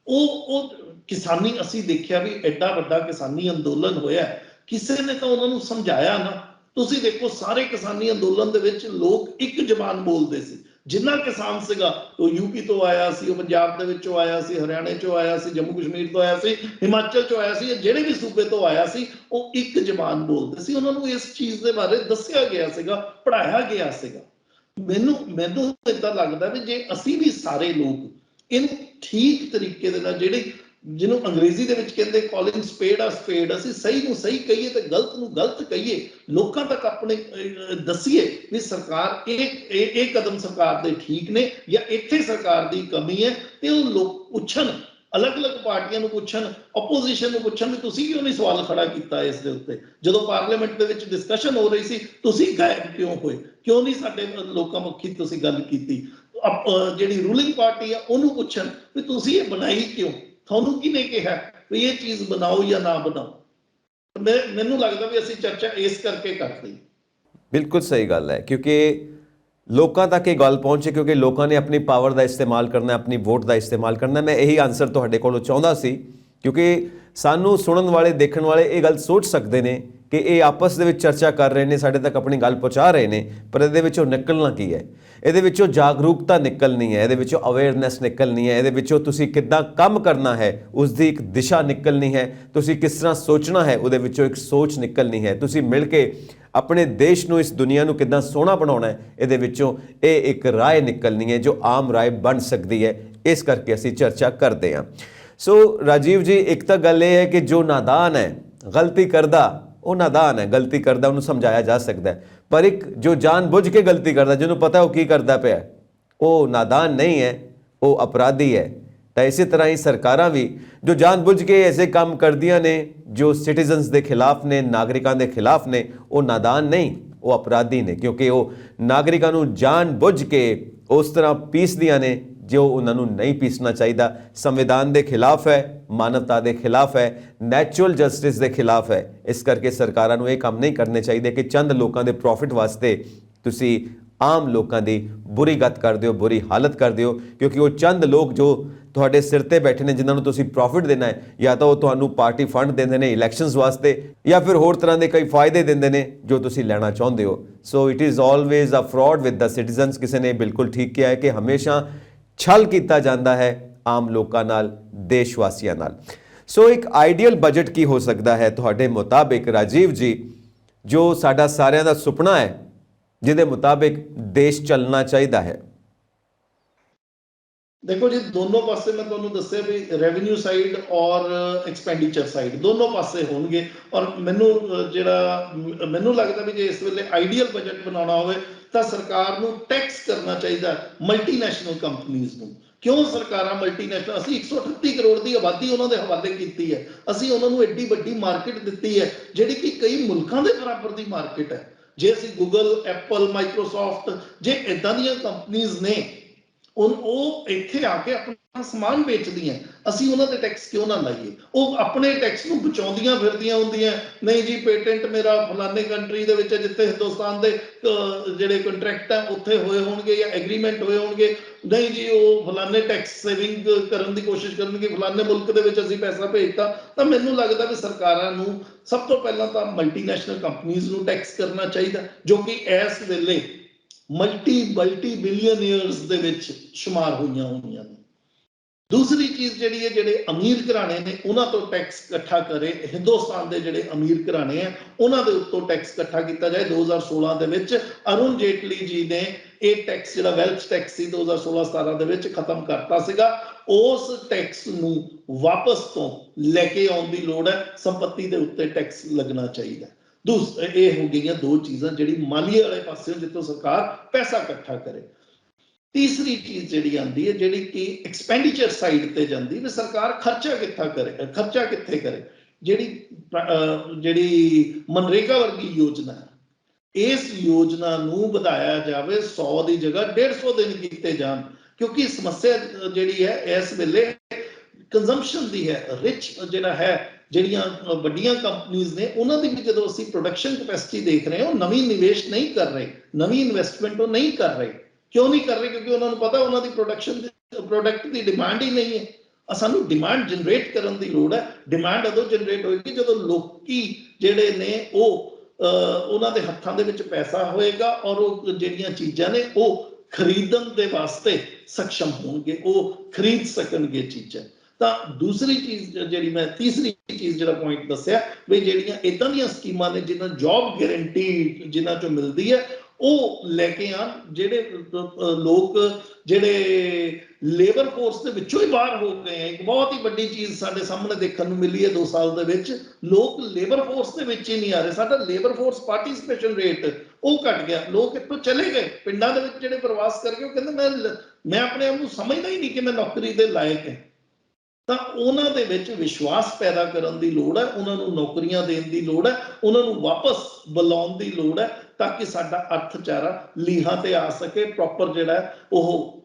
ਉਹ ਕਿਸਾਨੀ, ਅਸੀਂ ਦੇਖਿਆ ਵੀ ਐਡਾ ਵੱਡਾ ਕਿਸਾਨੀ ਅੰਦੋਲਨ ਹੋਇਆ ਕਿਸੇ ਨੇ ਤਾਂ ਉਹਨਾਂ ਨੂੰ ਸਮਝਾਇਆ ਨਾ। ਤੁਸੀਂ ਦੇਖੋ ਸਾਰੇ ਕਿਸਾਨੀ ਅੰਦੋਲਨ ਦੇ ਵਿੱਚ ਲੋਕ ਇੱਕ ਜ਼ਬਾਨ ਬੋਲਦੇ ਸੀ। ਜਿੰਨਾ ਕਿਸਾਨ ਸੀਗਾ ਉਹ ਯੂਪੀ ਤੋਂ ਆਇਆ ਸੀ, ਉਹ ਪੰਜਾਬ ਦੇ ਵਿੱਚੋਂ ਆਇਆ ਸੀ, ਹਰਿਆਣੇ ਚੋਂ ਆਇਆ ਸੀ, ਜੰਮੂ ਕਸ਼ਮੀਰ ਤੋਂ ਆਇਆ ਸੀ, ਹਿਮਾਚਲ ਚੋਂ ਆਇਆ ਸੀ, ਜਿਹੜੇ ਵੀ ਸੂਬੇ ਤੋਂ ਆਇਆ ਸੀ ਉਹ ਇੱਕ ਜ਼ਬਾਨ ਬੋਲਦੇ ਸੀ। ਉਹਨਾਂ ਨੂੰ ਇਸ ਚੀਜ਼ ਦੇ ਬਾਰੇ ਦੱਸਿਆ ਗਿਆ ਸੀਗਾ, ਪੜ੍ਹਾਇਆ ਗਿਆ ਸੀਗਾ। ਮੈਨੂੰ ਏਦਾਂ ਲੱਗਦਾ ਵੀ ਜੇ ਅਸੀਂ ਵੀ ਸਾਰੇ ਲੋਕ ਇਹਨੂੰ ਠੀਕ ਤਰੀਕੇ ਦੇ ਨਾਲ, ਜਿਹੜੇ ਜਿਹਨੂੰ ਅੰਗਰੇਜ਼ੀ ਦੇ ਵਿੱਚ ਕਹਿੰਦੇ ਕਾਲਿੰਗ ਸਪੇਡ ਆ ਸਪੇਡ, ਅਸੀਂ ਸਹੀ ਨੂੰ ਸਹੀ ਕਹੀਏ ਤੇ ਗਲਤ ਨੂੰ ਗਲਤ ਕਹੀਏ, ਲੋਕਾਂ ਤੱਕ ਆਪਣੇ ਦੱਸੀਏ ਵੀ ਸਰਕਾਰ ਇਹ ਕਦਮ ਸਰਕਾਰ ਦੇ ਠੀਕ ਨੇ ਜਾਂ ਇੱਥੇ ਸਰਕਾਰ ਦੀ ਕਮੀ ਹੈ, ਤੇ ਉਹ ਲੋਕ ਪੁੱਛਣ, ਅਲੱਗ-ਅਲੱਗ ਪਾਰਟੀਆਂ ਨੂੰ ਪੁੱਛਣ, ਆਪੋਜੀਸ਼ਨ ਨੂੰ ਪੁੱਛਣ ਵੀ ਤੁਸੀਂ ਕਿਉਂ ਨਹੀਂ ਸਵਾਲ ਖੜਾ ਕੀਤਾ ਇਸ ਦੇ ਉੱਤੇ। ਜਦੋਂ ਪਾਰਲੀਮੈਂਟ ਦੇ ਵਿੱਚ ਡਿਸਕਸ਼ਨ ਹੋ ਰਹੀ ਸੀ ਤੁਸੀਂ ਗਾਇਬ ਕਿਉਂ ਹੋਏ, ਕਿਉਂ ਨਹੀਂ ਸਾਡੇ ਲੋਕਾਂ ਮੁਖੀ ਤੁਸੀਂ ਗੱਲ ਕੀਤੀ। ਜਿਹੜੀ ਰੂਲਿੰਗ ਪਾਰਟੀ ਆ ਉਹਨੂੰ ਪੁੱਛਣ ਵੀ ਤੁਸੀਂ ਇਹ ਬਣਾਈ ਕਿਉਂ, ਤੁਹਾਨੂੰ ਕਿਹਨੇ ਕਿਹਾ ਵੀ ਇਹ ਚੀਜ਼ ਬਣਾਓ ਜਾਂ ਨਾ ਬਣਾਓ। ਮੈਨੂੰ ਲੱਗਦਾ ਵੀ ਅਸੀਂ ਚਰਚਾ ਇਸ ਕਰਕੇ ਕਰਦੇ। ਬਿਲਕੁਲ ਸਹੀ ਗੱਲ ਹੈ, ਕਿਉਂਕਿ ਲੋਕਾਂ ਤੱਕ ਇਹ ਗੱਲ ਪਹੁੰਚੇ, ਕਿਉਂਕਿ ਲੋਕਾਂ ਨੇ ਆਪਣੀ ਪਾਵਰ ਦਾ ਇਸਤੇਮਾਲ ਕਰਨਾ, ਆਪਣੀ ਵੋਟ ਦਾ ਇਸਤੇਮਾਲ ਕਰਨਾ। ਮੈਂ ਇਹੀ ਆਨਸਰ ਤੁਹਾਡੇ ਕੋਲੋਂ ਚਾਹੁੰਦਾ ਸੀ, ਕਿਉਂਕਿ ਸਾਨੂੰ ਸੁਣਨ ਵਾਲੇ, ਦੇਖਣ ਵਾਲੇ ਇਹ ਗੱਲ ਸੋਚ ਸਕਦੇ ਨੇ ਕਿ ਇਹ ਆਪਸ ਦੇ ਵਿੱਚ ਚਰਚਾ ਕਰ ਰਹੇ ਨੇ, ਸਾਡੇ ਤੱਕ ਆਪਣੀ ਗੱਲ ਪਹੁੰਚਾ ਰਹੇ ਨੇ, ਪਰ ਇਹਦੇ ਵਿੱਚੋਂ ਨਿਕਲਣਾ ਕੀ ਹੈ? ਇਹਦੇ ਵਿੱਚੋਂ ਜਾਗਰੂਕਤਾ ਨਿਕਲਣੀ ਹੈ, ਇਹਦੇ ਵਿੱਚੋਂ ਅਵੇਅਰਨੈਸ ਨਿਕਲਣੀ ਹੈ, ਇਹਦੇ ਵਿੱਚੋਂ ਤੁਸੀਂ ਕਿੱਦਾਂ ਕੰਮ ਕਰਨਾ ਹੈ ਉਸ ਦੀ ਇੱਕ ਦਿਸ਼ਾ ਨਿਕਲਣੀ ਹੈ, ਤੁਸੀਂ ਕਿਸ ਤਰ੍ਹਾਂ ਸੋਚਣਾ ਹੈ ਉਹਦੇ ਵਿੱਚੋਂ ਇੱਕ ਸੋਚ ਨਿਕਲਣੀ ਹੈ, ਤੁਸੀਂ ਮਿਲ ਕੇ ਆਪਣੇ ਦੇਸ਼ ਨੂੰ, ਇਸ ਦੁਨੀਆ ਨੂੰ ਕਿੱਦਾਂ ਸੋਹਣਾ ਬਣਾਉਣਾ ਹੈ, ਇਹਦੇ ਵਿੱਚੋਂ ਇਹ ਇੱਕ ਰਾਏ ਨਿਕਲਣੀ ਹੈ ਜੋ ਆਮ ਰਾਏ ਬਣ ਸਕਦੀ ਹੈ। ਇਸ ਕਰਕੇ ਅਸੀਂ ਚਰਚਾ ਕਰਦੇ ਹਾਂ। ਸੋ ਰਾਜੀਵ ਜੀ, ਇੱਕ ਤਾਂ ਗੱਲ ਇਹ ਹੈ ਕਿ ਜੋ ਨਾਦਾਨ ਹੈ, ਗਲਤੀ ਕਰਦਾ, ਉਹ ਨਾਦਾਨ ਹੈ, ਗਲਤੀ ਕਰਦਾ ਉਹਨੂੰ ਸਮਝਾਇਆ ਜਾ ਸਕਦਾ ਹੈ, ਪਰ ਇੱਕ ਜੋ ਜਾਣ ਬੁੱਝ ਕੇ ਗਲਤੀ ਕਰਦਾ, ਜਿਹਨੂੰ ਪਤਾ ਉਹ ਕੀ ਕਰਦਾ ਪਿਆ, ਉਹ ਨਾਦਾਨ ਨਹੀਂ ਹੈ, ਉਹ ਅਪਰਾਧੀ ਹੈ। ਤਾਂ ਇਸੇ ਤਰ੍ਹਾਂ ਹੀ ਸਰਕਾਰਾਂ ਵੀ ਜੋ ਜਾਣ ਬੁੱਝ ਕੇ ਐਸੇ ਕੰਮ ਕਰਦੀਆਂ ਨੇ ਜੋ ਸਿਟੀਜ਼ਨਸ ਦੇ ਖਿਲਾਫ ਨੇ, ਨਾਗਰਿਕਾਂ ਦੇ ਖਿਲਾਫ ਨੇ, ਉਹ ਨਾਦਾਨ ਨਹੀਂ, ਉਹ ਅਪਰਾਧੀ ਨੇ, ਕਿਉਂਕਿ ਉਹ ਨਾਗਰਿਕਾਂ ਨੂੰ ਜਾਣ ਬੁੱਝ ਕੇ ਉਸ ਤਰ੍ਹਾਂ ਪੀਸਦੀਆਂ ਨੇ ਜੋ ਉਹਨਾਂ ਨੂੰ ਨਹੀਂ ਪੀਸਣਾ ਚਾਹੀਦਾ। ਸੰਵਿਧਾਨ ਦੇ ਖਿਲਾਫ ਹੈ, ਮਾਨਵਤਾ ਦੇ ਖਿਲਾਫ ਹੈ, ਨੈਚੁਰਲ ਜਸਟਿਸ ਦੇ ਖਿਲਾਫ ਹੈ। ਇਸ ਕਰਕੇ ਸਰਕਾਰਾਂ ਨੂੰ ਇਹ ਕੰਮ ਨਹੀਂ ਕਰਨੇ ਚਾਹੀਦੇ ਕਿ ਚੰਦ ਲੋਕਾਂ ਦੇ ਪ੍ਰੋਫਿਟ ਵਾਸਤੇ ਤੁਸੀਂ ਆਮ ਲੋਕਾਂ ਦੀ ਬੁਰੀ ਗਤ ਕਰਦੇ ਹੋ, ਬੁਰੀ ਹਾਲਤ ਕਰਦੇ ਹੋ, ਕਿਉਂਕਿ ਉਹ ਚੰਦ ਲੋਕ ਜੋ ਤੁਹਾਡੇ ਸਿਰ ਤੇ ਬੈਠੇ ਨੇ, ਜਿਨ੍ਹਾਂ ਨੂੰ ਤੁਸੀਂ ਪ੍ਰੋਫਿਟ ਦੇਣਾ ਹੈ, ਜਾਂ ਤਾਂ ਉਹ ਤੁਹਾਨੂੰ ਪਾਰਟੀ ਫੰਡ ਦਿੰਦੇ ਨੇ ਇਲੈਕਸ਼ਨਸ ਵਾਸਤੇ, ਜਾਂ ਫਿਰ ਹੋਰ ਤਰ੍ਹਾਂ ਦੇ ਕਈ ਫਾਇਦੇ ਦਿੰਦੇ ਨੇ ਜੋ ਤੁਸੀਂ ਲੈਣਾ ਚਾਹੁੰਦੇ ਹੋ। So it is always a fraud with the citizens. ਕਿਸੇ ਨੇ ਬਿਲਕੁਲ ਠੀਕ ਕਿਹਾ ਹੈ ਕਿ ਹਮੇਸ਼ਾ ਛਲ ਕੀਤਾ ਜਾਂਦਾ ਹੈ ਆਮ ਲੋਕਾਂ ਨਾਲ, ਦੇਸ਼ ਵਾਸੀਆਂ ਨਾਲ। ਸੋ ਇੱਕ ਆਈਡੀਅਲ ਬਜਟ ਕੀ ਹੋ ਸਕਦਾ ਹੈ ਤੁਹਾਡੇ ਮੁਤਾਬਿਕ ਰਾਜੀਵ ਜੀ, ਜੋ ਸਾਡਾ ਸਾਰਿਆਂ ਦਾ ਸੁਪਨਾ ਹੈ, ਜਿਹਦੇ ਮੁਤਾਬਿਕ ਦੇਸ਼ ਚੱਲਣਾ ਚਾਹੀਦਾ ਹੈ? ਦੇਖੋ ਜੀ, ਦੋਨੋਂ ਪਾਸੇ ਮੈਂ ਤੁਹਾਨੂੰ ਦੱਸਿਆ ਵੀ ਰੈਵਨਿਊ ਸਾਈਡ ਔਰ ਐਕਸਪੈਂਡੀਚਰ ਸਾਈਡ ਦੋਨੋਂ ਪਾਸੇ ਹੋਣਗੇ। ਔਰ ਮੈਨੂੰ ਲੱਗਦਾ ਵੀ ਜੇ ਇਸ ਵੇਲੇ ਆਈਡੀਅਲ ਬਜਟ ਬਣਾਉਣਾ ਹੋਵੇ ਤਾਂ ਸਰਕਾਰ ਨੂੰ ਟੈਕਸ ਕਰਨਾ ਚਾਹੀਦਾ ਮਲਟੀਨੈਸ਼ਨਲ ਕੰਪਨੀਆਂ ਨੂੰ। ਕਿਉਂ ਸਰਕਾਰਾਂ ਮਲਟੀਨੈਸ਼ਨਲ, ਅਸੀਂ 138 ਕਰੋੜ ਦੀ ਆਬਾਦੀ ਉਹਨਾਂ ਦੇ ਹਵਾਲੇ ਕੀਤੀ ਹੈ, ਅਸੀਂ ਉਹਨਾਂ ਨੂੰ ਐਡੀ ਵੱਡੀ ਮਾਰਕੀਟ ਦਿੱਤੀ ਹੈ ਜਿਹੜੀ ਕਿ ਕਈ ਮੁਲਕਾਂ ਦੇ ਬਰਾਬਰ ਦੀ ਮਾਰਕੀਟ ਹੈ। ਜੇ ਅਸੀਂ ਗੂਗਲ, ਐਪਲ, ਮਾਈਕਰੋਸਾਫਟ, ਜੇ ਇਦਾਂ ਦੀਆਂ ਕੰਪਨੀਆਂ ਨੇ ਉਹ ਇੱਥੇ ਆ ਕੇ ਆਪਣਾ ਸਮਾਨ ਵੇਚਦੀਆਂ, ਅਸੀਂ ਉਹਨਾਂ ਦੇ ਟੈਕਸ ਕਿਉਂ ਨਾ ਲਾਈਏ? ਉਹ ਆਪਣੇ ਟੈਕਸ ਨੂੰ ਬਚਾਉਂਦੀਆਂ ਫਿਰਦੀਆਂ ਹੁੰਦੀਆਂ, ਨਹੀਂ ਜੀ ਪੇਟੈਂਟ ਮੇਰਾ ਫਲਾਣੇ ਕੰਟਰੀ ਦੇ ਵਿੱਚ, ਜਿੱਥੇ ਹਿੰਦੁਸਤਾਨ ਦੇ ਜਿਹੜੇ ਕੰਟਰੈਕਟ ਆ ਉੱਥੇ ਹੋਏ ਹੋਣਗੇ ਜਾਂ ਐਗਰੀਮੈਂਟ ਹੋਏ ਹੋਣਗੇ, ਨਹੀਂ ਜੀ ਉਹ ਫਲਾਣੇ ਟੈਕਸ ਸੇਵਿੰਗ ਕਰਨ ਦੀ ਕੋਸ਼ਿਸ਼ ਕਰਨਗੇ, ਫਲਾਣੇ ਮੁਲਕ ਦੇ ਵਿੱਚ ਅਸੀਂ ਪੈਸਾ ਭੇਜਤਾ। ਤਾਂ ਮੈਨੂੰ ਲੱਗਦਾ ਵੀ ਸਰਕਾਰਾਂ ਨੂੰ ਸਭ ਤੋਂ ਪਹਿਲਾਂ ਤਾਂ ਮਲਟੀਨੈਸ਼ਨਲ ਕੰਪਨੀਆਂ ਨੂੰ ਟੈਕਸ ਕਰਨਾ ਚਾਹੀਦਾ, ਜੋ ਕਿ ਇਸ ਵੇਲੇ ਮਲਟੀ ਬਿਲੀਅਨਰਸ ਦੇ ਵਿੱਚ ਸ਼ੁਮਾਰ ਹੋਈਆਂ ਨੇ। ਦੂਸਰੀ ਚੀਜ਼ ਜਿਹੜੀ ਹੈ, ਜਿਹੜੇ ਅਮੀਰ ਘਰਾਣੇ ਨੇ ਉਹਨਾਂ ਤੋਂ ਟੈਕਸ ਇਕੱਠਾ ਕਰੇ, ਹਿੰਦੁਸਤਾਨ ਦੇ ਜਿਹੜੇ ਅਮੀਰ ਘਰਾਣੇ ਆ ਉਹਨਾਂ ਦੇ ਉੱਤੋਂ ਟੈਕਸ ਇਕੱਠਾ ਕੀਤਾ ਜਾਏ। 2016 ਦੇ ਵਿੱਚ ਅਰੁਣ ਜੇਟਲੀ ਜੀ ਨੇ ਇਹ ਟੈਕਸ, ਜਿਹੜਾ ਵੈਲਥ ਟੈਕਸ ਸੀ 2016-17 ਦੇ ਵਿੱਚ ਖਤਮ ਕਰਤਾ ਸੀਗਾ। ਉਸ ਟੈਕਸ ਨੂੰ ਵਾਪਸ ਤੋਂ ਲੈ ਕੇ ਆਉਣ ਦੀ ਲੋੜ ਹੈ, ਸੰਪत्ति ਦੇ ਉੱਤੇ ਟੈਕਸ ਲੱਗਣਾ ਚਾਹੀਦਾ। ਇਹ ਹੋ ਗਈਆਂ ਦੋ ਚੀਜ਼ਾਂ ਜਿਹੜੀ ਮਾਲੀਏ ਵਾਲੇ ਪਾਸੇ ਜਿੱਥੋਂ ਸਰਕਾਰ ਪੈਸਾ ਇਕੱਠਾ ਕਰੇ। ਤੀਸਰੀ ਚੀਜ਼ ਜਿਹੜੀ ਆਉਂਦੀ ਹੈ, ਜਿਹੜੀ ਕਿ ਐਕਸਪੈਂਡੀਚਰ ਸਾਈਡ ਤੇ ਜਾਂਦੀ, ਵੀ ਸਰਕਾਰ ਖਰਚਾ ਕਿੱਥੇ ਕਰੇ। ਜਿਹੜੀ ਮਨਰੇਗਾ ਵਰਗੀ ਯੋਜਨਾ ਹੈ, ਇਸ ਯੋਜਨਾ ਨੂੰ ਵਧਾਇਆ ਜਾਵੇ, 100 ਦੀ ਜਗ੍ਹਾ 150 ਦਿਨ ਕੀਤੇ ਜਾਣ, ਕਿਉਂਕਿ ਸਮੱਸਿਆ ਜਿਹੜੀ ਹੈ ਇਸ ਵੇਲੇ ਕੰਜ਼ੰਪਸ਼ਨ ਦੀ ਹੈ। ਰਿਚ ਜਿਹੜਾ ਹੈ, ਜਿਹੜੀਆਂ ਵੱਡੀਆਂ ਕੰਪਨੀਆਂ ਨੇ ਉਹਨਾਂ ਦੀ ਵੀ ਜਦੋਂ ਅਸੀਂ ਪ੍ਰੋਡਕਸ਼ਨ ਕੈਪੈਸਿਟੀ ਦੇਖ ਰਹੇ ਹਾਂ, ਉਹ ਨਵੀਂ ਨਿਵੇਸ਼ ਨਹੀਂ ਕਰ ਰਹੇ, ਨਵੀਂ ਇਨਵੈਸਟਮੈਂਟ ਉਹ ਨਹੀਂ ਕਰ ਰਹੇ। ਕਿਉਂ ਨਹੀਂ ਕਰ ਰਹੇ? ਕਿਉਂਕਿ ਉਹਨਾਂ ਨੂੰ ਪਤਾ ਉਹਨਾਂ ਦੀ ਪ੍ਰੋਡਕਟ ਦੀ ਡਿਮਾਂਡ ਹੀ ਨਹੀਂ ਹੈ। ਸਾਨੂੰ ਡਿਮਾਂਡ ਜਨਰੇਟ ਕਰਨ ਦੀ ਲੋੜ ਹੈ। ਡਿਮਾਂਡ ਉਦੋਂ ਜਨਰੇਟ ਹੋਏਗੀ ਜਦੋਂ ਲੋਕੀ ਜਿਹੜੇ ਨੇ ਉਹ ਉਹਨਾਂ ਦੇ ਹੱਥਾਂ ਦੇ ਵਿੱਚ ਪੈਸਾ ਹੋਏਗਾ ਔਰ ਉਹ ਜਿਹੜੀਆਂ ਚੀਜ਼ਾਂ ਨੇ ਉਹ ਖਰੀਦਣ ਦੇ ਵਾਸਤੇ ਸક્ષਮ ਹੋਣਗੇ, ਉਹ ਖਰੀਦ ਸਕਣਗੇ ਚੀਜ਼ਾਂ। ਤਾਂ ਦੂਸਰੀ ਚੀਜ਼ ਜਿਹੜੀ ਮੈਂ ਤੀਸਰੀ ਚੀਜ਼ ਜਿਹੜਾ ਪੁਆਇੰਟ ਦੱਸਿਆ ਵੀ ਜਿਹੜੀਆਂ ਇਦਾਂ ਦੀਆਂ ਸਕੀਮਾਂ ਨੇ ਜਿਹਨਾਂ ਜੌਬ ਗਾਰੰਟੀ ਜਿਨ੍ਹਾਂ ਚੋਂ ਮਿਲਦੀ ਹੈ ਉਹ ਲੈ ਕੇ ਆਉਣ। ਜਿਹੜੇ ਲੋਕ ਜਿਹੜੇ ਲੇਬਰ ਫੋਰਸ ਦੇ ਵਿੱਚੋਂ ਹੀ ਬਾਹਰ ਹੋ ਗਏ ਆ, ਇੱਕ ਬਹੁਤ ਹੀ ਵੱਡੀ ਚੀਜ਼ ਸਾਡੇ ਸਾਹਮਣੇ ਦੇਖਣ ਨੂੰ ਮਿਲੀ ਹੈ 2 ਸਾਲ ਦੇ ਵਿੱਚ, ਲੋਕ ਲੇਬਰ ਫੋਰਸ ਦੇ ਵਿੱਚ ਹੀ ਨਹੀਂ ਆ ਰਹੇ। ਸਾਡਾ ਲੇਬਰ ਫੋਰਸ ਪਾਰਟਿਸਿਪੇਸ਼ਨ ਰੇਟ ਉਹ ਘਟ ਗਿਆ, ਲੋਕ ਇੱਥੋਂ ਚਲੇ ਗਏ। ਪਿੰਡਾਂ ਦੇ ਵਿੱਚ ਜਿਹੜੇ ਪ੍ਰਵਾਸ ਕਰਕੇ ਉਹ ਕਹਿੰਦੇ ਮੈਂ ਆਪਣੇ ਆਪ ਨੂੰ ਸਮਝਦਾ ਹੀ ਨਹੀਂ ਕਿ ਮੈਂ ਨੌਕਰੀ ਦੇ ਲਾਇਕ ਹਾਂ। ਤਾਂ ਉਹਨਾਂ ਦੇ ਵਿੱਚ ਵਿਸ਼ਵਾਸ ਪੈਦਾ ਕਰਨ ਦੀ ਲੋੜ ਹੈ, ਉਹਨਾਂ ਨੂੰ ਨੌਕਰੀਆਂ ਦੇਣ ਦੀ ਲੋੜ ਹੈ, ਉਹਨਾਂ ਨੂੰ ਵਾਪਸ ਬੁਲਾਉਣ ਦੀ ਲੋੜ ਹੈ ਤਾਂ ਕਿ ਸਾਡਾ ਅਰਥਚਾਰਾ ਲੀਹਾਂ ਤੇ ਆ ਸਕੇ, ਪ੍ਰੋਪਰ ਜਿਹੜਾ ਉਹ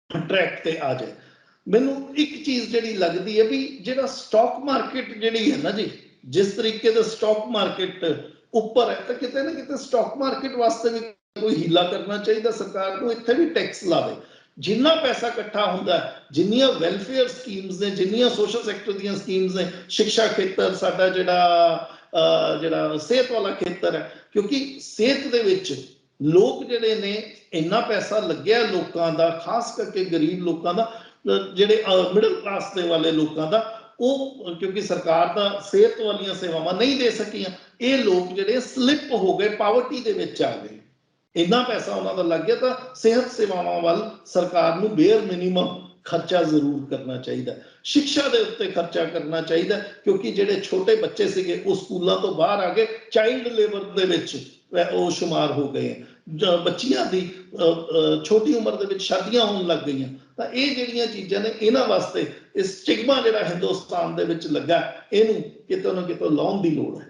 ਟਰੈਕ ਤੇ ਆ ਜਾਏ। ਮੈਨੂੰ ਇੱਕ ਚੀਜ਼ ਜਿਹੜੀ ਲੱਗਦੀ ਹੈ ਵੀ ਜਿਹੜਾ ਸਟਾਕ ਮਾਰਕੀਟ ਜਿਹੜੀ ਹੈ ਨਾ ਜੀ, ਜਿਸ ਤਰੀਕੇ ਦਾ ਸਟਾਕ ਮਾਰਕੀਟ ਉੱਪਰ ਹੈ ਤਾਂ ਕਿਤੇ ਨਾ ਕਿਤੇ ਸਟਾਕ ਮਾਰਕੀਟ ਵਾਸਤੇ ਵੀ ਕੋਈ ਹੀਲਾ ਕਰਨਾ ਚਾਹੀਦਾ। ਸਰਕਾਰ ਨੂੰ ਇੱਥੇ ਵੀ ਟੈਕਸ ਲਾਵੇ। ਜਿੰਨਾ ਪੈਸਾ ਇਕੱਠਾ ਹੁੰਦਾ, ਜਿੰਨੀਆਂ ਵੈਲਫੇਅਰ ਸਕੀਮਸ ਨੇ, ਜਿੰਨੀਆਂ ਸੋਸ਼ਲ ਸੈਕਟਰ ਦੀਆਂ ਸਕੀਮਸ ਨੇ, ਸਿੱਖਿਆ ਖੇਤਰ ਸਾਡਾ ਜਿਹੜਾ ਸਿਹਤ ਵਾਲਾ ਖੇਤਰ ਹੈ, ਕਿਉਂਕਿ ਸਿਹਤ ਦੇ ਵਿੱਚ ਲੋਕ ਜਿਹੜੇ ਨੇ ਇੰਨਾ ਪੈਸਾ ਲੱਗਿਆ ਲੋਕਾਂ ਦਾ, ਖਾਸ ਕਰਕੇ ਗਰੀਬ ਲੋਕਾਂ ਦਾ, ਜਿਹੜੇ ਮਿਡਲ ਕਲਾਸ ਦੇ ਵਾਲੇ ਲੋਕਾਂ ਦਾ, ਉਹ ਕਿਉਂਕਿ ਸਰਕਾਰ ਦਾ ਸਿਹਤ ਵਾਲੀਆਂ ਸੇਵਾਵਾਂ ਨਹੀਂ ਦੇ ਸਕੀਆਂ, ਇਹ ਲੋਕ ਜਿਹੜੇ ਸਲਿੱਪ ਹੋ ਗਏ, ਪਾਵਰਟੀ ਦੇ ਵਿੱਚ ਆ ਗਏ। ਇੰਨਾ ਪੈਸਾ ਉਹਨਾਂ ਦਾ ਲੱਗ ਗਿਆ ਤਾਂ ਸਿਹਤ ਸੇਵਾਵਾਂ ਵੱਲ ਸਰਕਾਰ ਨੂੰ ਬੇਅਰ ਮਿਨੀਮਮ ਖਰਚਾ ਜ਼ਰੂਰ ਕਰਨਾ ਚਾਹੀਦਾ। ਸਿੱਖਿਆ ਦੇ ਉੱਤੇ ਖਰਚਾ ਕਰਨਾ ਚਾਹੀਦਾ ਕਿਉਂਕਿ ਜਿਹੜੇ ਛੋਟੇ ਬੱਚੇ ਸੀਗੇ ਉਹ ਸਕੂਲਾਂ ਤੋਂ ਬਾਹਰ ਆ ਗਏ, ਚਾਈਲਡ ਲੇਬਰ ਦੇ ਵਿੱਚ ਉਹ ਸ਼ੁਮਾਰ ਹੋ ਗਏ। ਬੱਚੀਆਂ ਦੀ ਛੋਟੀ ਉਮਰ ਦੇ ਵਿੱਚ ਸ਼ਾਦੀਆਂ ਹੋਣ ਲੱਗ ਗਈਆਂ। ਤਾਂ ਇਹ ਜਿਹੜੀਆਂ ਚੀਜ਼ਾਂ ਨੇ ਇਹਨਾਂ ਵਾਸਤੇ ਇਹ ਸਟਿਗਮਾ ਜਿਹੜਾ ਹਿੰਦੁਸਤਾਨ ਦੇ ਵਿੱਚ ਲੱਗਾ, ਇਹਨੂੰ ਕਿਤੋਂ ਨਾ ਕਿਤੋਂ ਲਾਉਣ ਦੀ ਲੋੜ ਹੈ।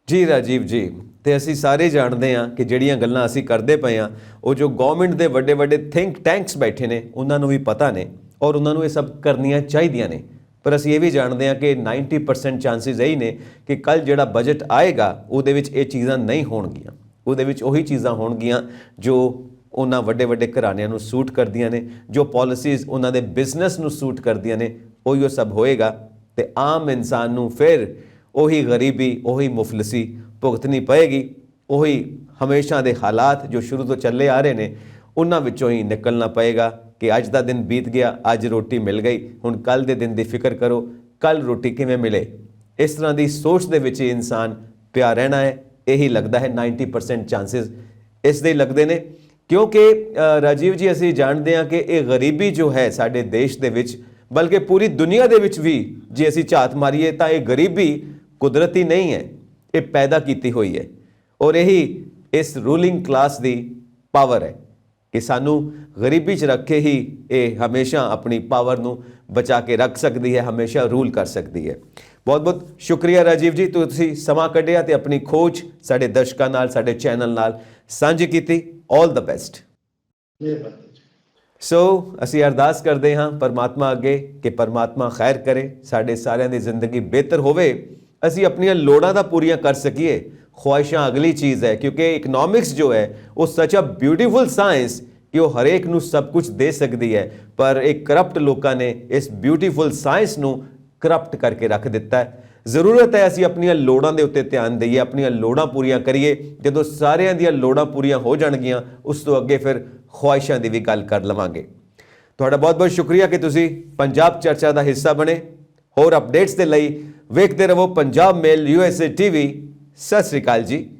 ਜੀ ਰਾਜੀਵ ਜੀ, ਤੇ ਅਸੀਂ ਸਾਰੇ ਜਾਣਦੇ ਹਾਂ ਕਿ ਜਿਹੜੀਆਂ ਗੱਲਾਂ ਅਸੀਂ ਕਰਦੇ ਪਏ ਹਾਂ ਉਹ ਜੋ ਗਵਰਨਮੈਂਟ ਦੇ ਵੱਡੇ ਵੱਡੇ ਥਿੰਕ ਟੈਂਕਸ ਬੈਠੇ ਨੇ ਉਹਨਾਂ ਨੂੰ ਵੀ ਪਤਾ ਨੇ ਔਰ ਉਹਨਾਂ ਨੂੰ ਇਹ ਸਭ ਕਰਨੀਆਂ ਚਾਹੀਦੀਆਂ ਨੇ। ਪਰ ਅਸੀਂ ਇਹ ਵੀ ਜਾਣਦੇ ਹਾਂ ਕਿ 90% ਚਾਂਸਿਸ ਇਹੀ ਨੇ ਕਿ ਕੱਲ੍ਹ ਜਿਹੜਾ ਬਜਟ ਆਏਗਾ ਉਹਦੇ ਵਿੱਚ ਇਹ ਚੀਜ਼ਾਂ ਨਹੀਂ ਹੋਣਗੀਆਂ। ਉਹਦੇ ਵਿੱਚ ਉਹੀ ਚੀਜ਼ਾਂ ਹੋਣਗੀਆਂ ਜੋ ਉਹਨਾਂ ਵੱਡੇ ਵੱਡੇ ਘਰਾਣਿਆਂ ਨੂੰ ਸੂਟ ਕਰਦੀਆਂ ਨੇ, ਜੋ ਪਾਲਿਸੀਜ਼ ਉਹਨਾਂ ਦੇ ਬਿਜ਼ਨਸ ਨੂੰ ਸੂਟ ਕਰਦੀਆਂ ਨੇ, ਉਹੀ ਸਭ ਹੋਏਗਾ। ਤੇ ਆਮ ਇਨਸਾਨ ਨੂੰ ਫਿਰ ਉਹੀ ਗਰੀਬੀ, ਉਹੀ ਮੁਫਲਸੀ ਭੁਗਤਣੀ ਪਏਗੀ। ਉਹੀ ਹਮੇਸ਼ਾ ਦੇ ਹਾਲਾਤ ਜੋ ਸ਼ੁਰੂ ਤੋਂ ਚੱਲੇ ਆ ਰਹੇ ਨੇ ਉਹਨਾਂ ਵਿੱਚੋਂ ਹੀ ਨਿਕਲਣਾ ਪਏਗਾ ਕਿ ਅੱਜ ਦਾ ਦਿਨ ਬੀਤ ਗਿਆ, ਅੱਜ ਰੋਟੀ ਮਿਲ ਗਈ, ਹੁਣ ਕੱਲ੍ਹ ਦੇ ਦਿਨ ਦੀ ਫਿਕਰ ਕਰੋ, ਕੱਲ੍ਹ ਰੋਟੀ ਕਿਵੇਂ ਮਿਲੇ। ਇਸ ਤਰ੍ਹਾਂ ਦੀ ਸੋਚ ਦੇ ਵਿੱਚ ਇਨਸਾਨ ਪਿਆ ਰਹਿਣਾ ਹੈ। ਇਹੀ ਲੱਗਦਾ ਹੈ 90% ਚਾਂਸਿਸ ਇਸ ਦੇ ਲੱਗਦੇ ਨੇ ਕਿਉਂਕਿ ਰਾਜੀਵ ਜੀ ਅਸੀਂ ਜਾਣਦੇ ਹਾਂ ਕਿ ਇਹ ਗਰੀਬੀ ਜੋ ਹੈ ਸਾਡੇ ਦੇਸ਼ ਦੇ ਵਿੱਚ, ਬਲਕਿ ਪੂਰੀ ਦੁਨੀਆ ਦੇ ਵਿੱਚ ਵੀ ਜੇ ਅਸੀਂ ਝਾਤ ਮਾਰੀਏ ਤਾਂ ਇਹ ਗਰੀਬੀ ਕੁਦਰਤੀ ਨਹੀਂ ਹੈ, ਇਹ ਪੈਦਾ ਕੀਤੀ ਹੋਈ ਹੈ। ਔਰ ਇਹੀ ਇਸ ਰੂਲਿੰਗ ਕਲਾਸ ਦੀ ਪਾਵਰ ਹੈ ਕਿ ਸਾਨੂੰ ਗਰੀਬੀ 'ਚ ਰੱਖੇ ਹੀ ਇਹ ਹਮੇਸ਼ਾ ਆਪਣੀ ਪਾਵਰ ਨੂੰ ਬਚਾ ਕੇ ਰੱਖ ਸਕਦੀ ਹੈ, ਹਮੇਸ਼ਾ ਰੂਲ ਕਰ ਸਕਦੀ ਹੈ। ਬਹੁਤ ਬਹੁਤ ਸ਼ੁਕਰੀਆ ਰਾਜੀਵ ਜੀ, ਤੁਸੀਂ ਸਮਾਂ ਕੱਢਿਆ ਤੇ ਆਪਣੀ ਖੋਜ ਸਾਡੇ ਦਰਸ਼ਕਾਂ ਨਾਲ, ਸਾਡੇ ਚੈਨਲ ਨਾਲ ਸਾਂਝੀ ਕੀਤੀ। ਆਲ ਦ ਬੈਸਟ। ਸੋ ਅਸੀਂ ਅਰਦਾਸ ਕਰਦੇ ਹਾਂ ਪਰਮਾਤਮਾ ਅੱਗੇ ਕਿ ਪਰਮਾਤਮਾ ਖੈਰ ਕਰੇ, ਸਾਡੇ ਸਾਰਿਆਂ ਦੀ ਜ਼ਿੰਦਗੀ ਬਿਹਤਰ ਹੋਵੇ, ਅਸੀਂ ਆਪਣੀਆਂ ਲੋੜਾਂ ਦਾ ਪੂਰੀਆਂ ਕਰ ਸਕੀਏ। ਖੁਆਇਸ਼ਾਂ ਅਗਲੀ ਚੀਜ਼ ਹੈ ਕਿਉਂਕਿ ਇਕਨੋਮਿਕਸ ਜੋ ਹੈ ਉਹ ਸੱਚ ਅ ਬਿਊਟੀਫੁਲ ਸਾਇੰਸ ਕਿ ਉਹ ਹਰੇਕ ਨੂੰ ਸਭ ਕੁਝ ਦੇ ਸਕਦੀ ਹੈ, ਪਰ ਇਹ ਕਰਪਟ ਲੋਕਾਂ ਨੇ ਇਸ ਬਿਊਟੀਫੁਲ ਸਾਇੰਸ ਨੂੰ ਕਰਪਟ ਕਰਕੇ ਰੱਖ ਦਿੱਤਾ ਹੈ। ਜ਼ਰੂਰਤ ਹੈ ਅਸੀਂ ਆਪਣੀਆਂ ਲੋੜਾਂ ਦੇ ਉੱਤੇ ਧਿਆਨ ਦਈਏ, ਆਪਣੀਆਂ ਲੋੜਾਂ ਪੂਰੀਆਂ ਕਰੀਏ। ਜਦੋਂ ਸਾਰਿਆਂ ਦੀਆਂ ਲੋੜਾਂ ਪੂਰੀਆਂ ਹੋ ਜਾਣਗੀਆਂ ਉਸ ਤੋਂ ਅੱਗੇ ਫਿਰ ਖੁਆਇਸ਼ਾਂ ਦੀ ਵੀ ਗੱਲ ਕਰ ਲਵਾਂਗੇ। ਤੁਹਾਡਾ ਬਹੁਤ ਬਹੁਤ ਸ਼ੁਕਰੀਆ ਕਿ ਤੁਸੀਂ ਪੰਜਾਬ ਚਰਚਾ ਦਾ ਹਿੱਸਾ ਬਣੇ। ਹੋਰ ਅਪਡੇਟਸ ਦੇ ਲਈ ਵੇਖਦੇ ਰਹੋ ਪੰਜਾਬ ਮੇਲ USA TV। ਸਤਿ ਸ੍ਰੀ ਅਕਾਲ ਜੀ।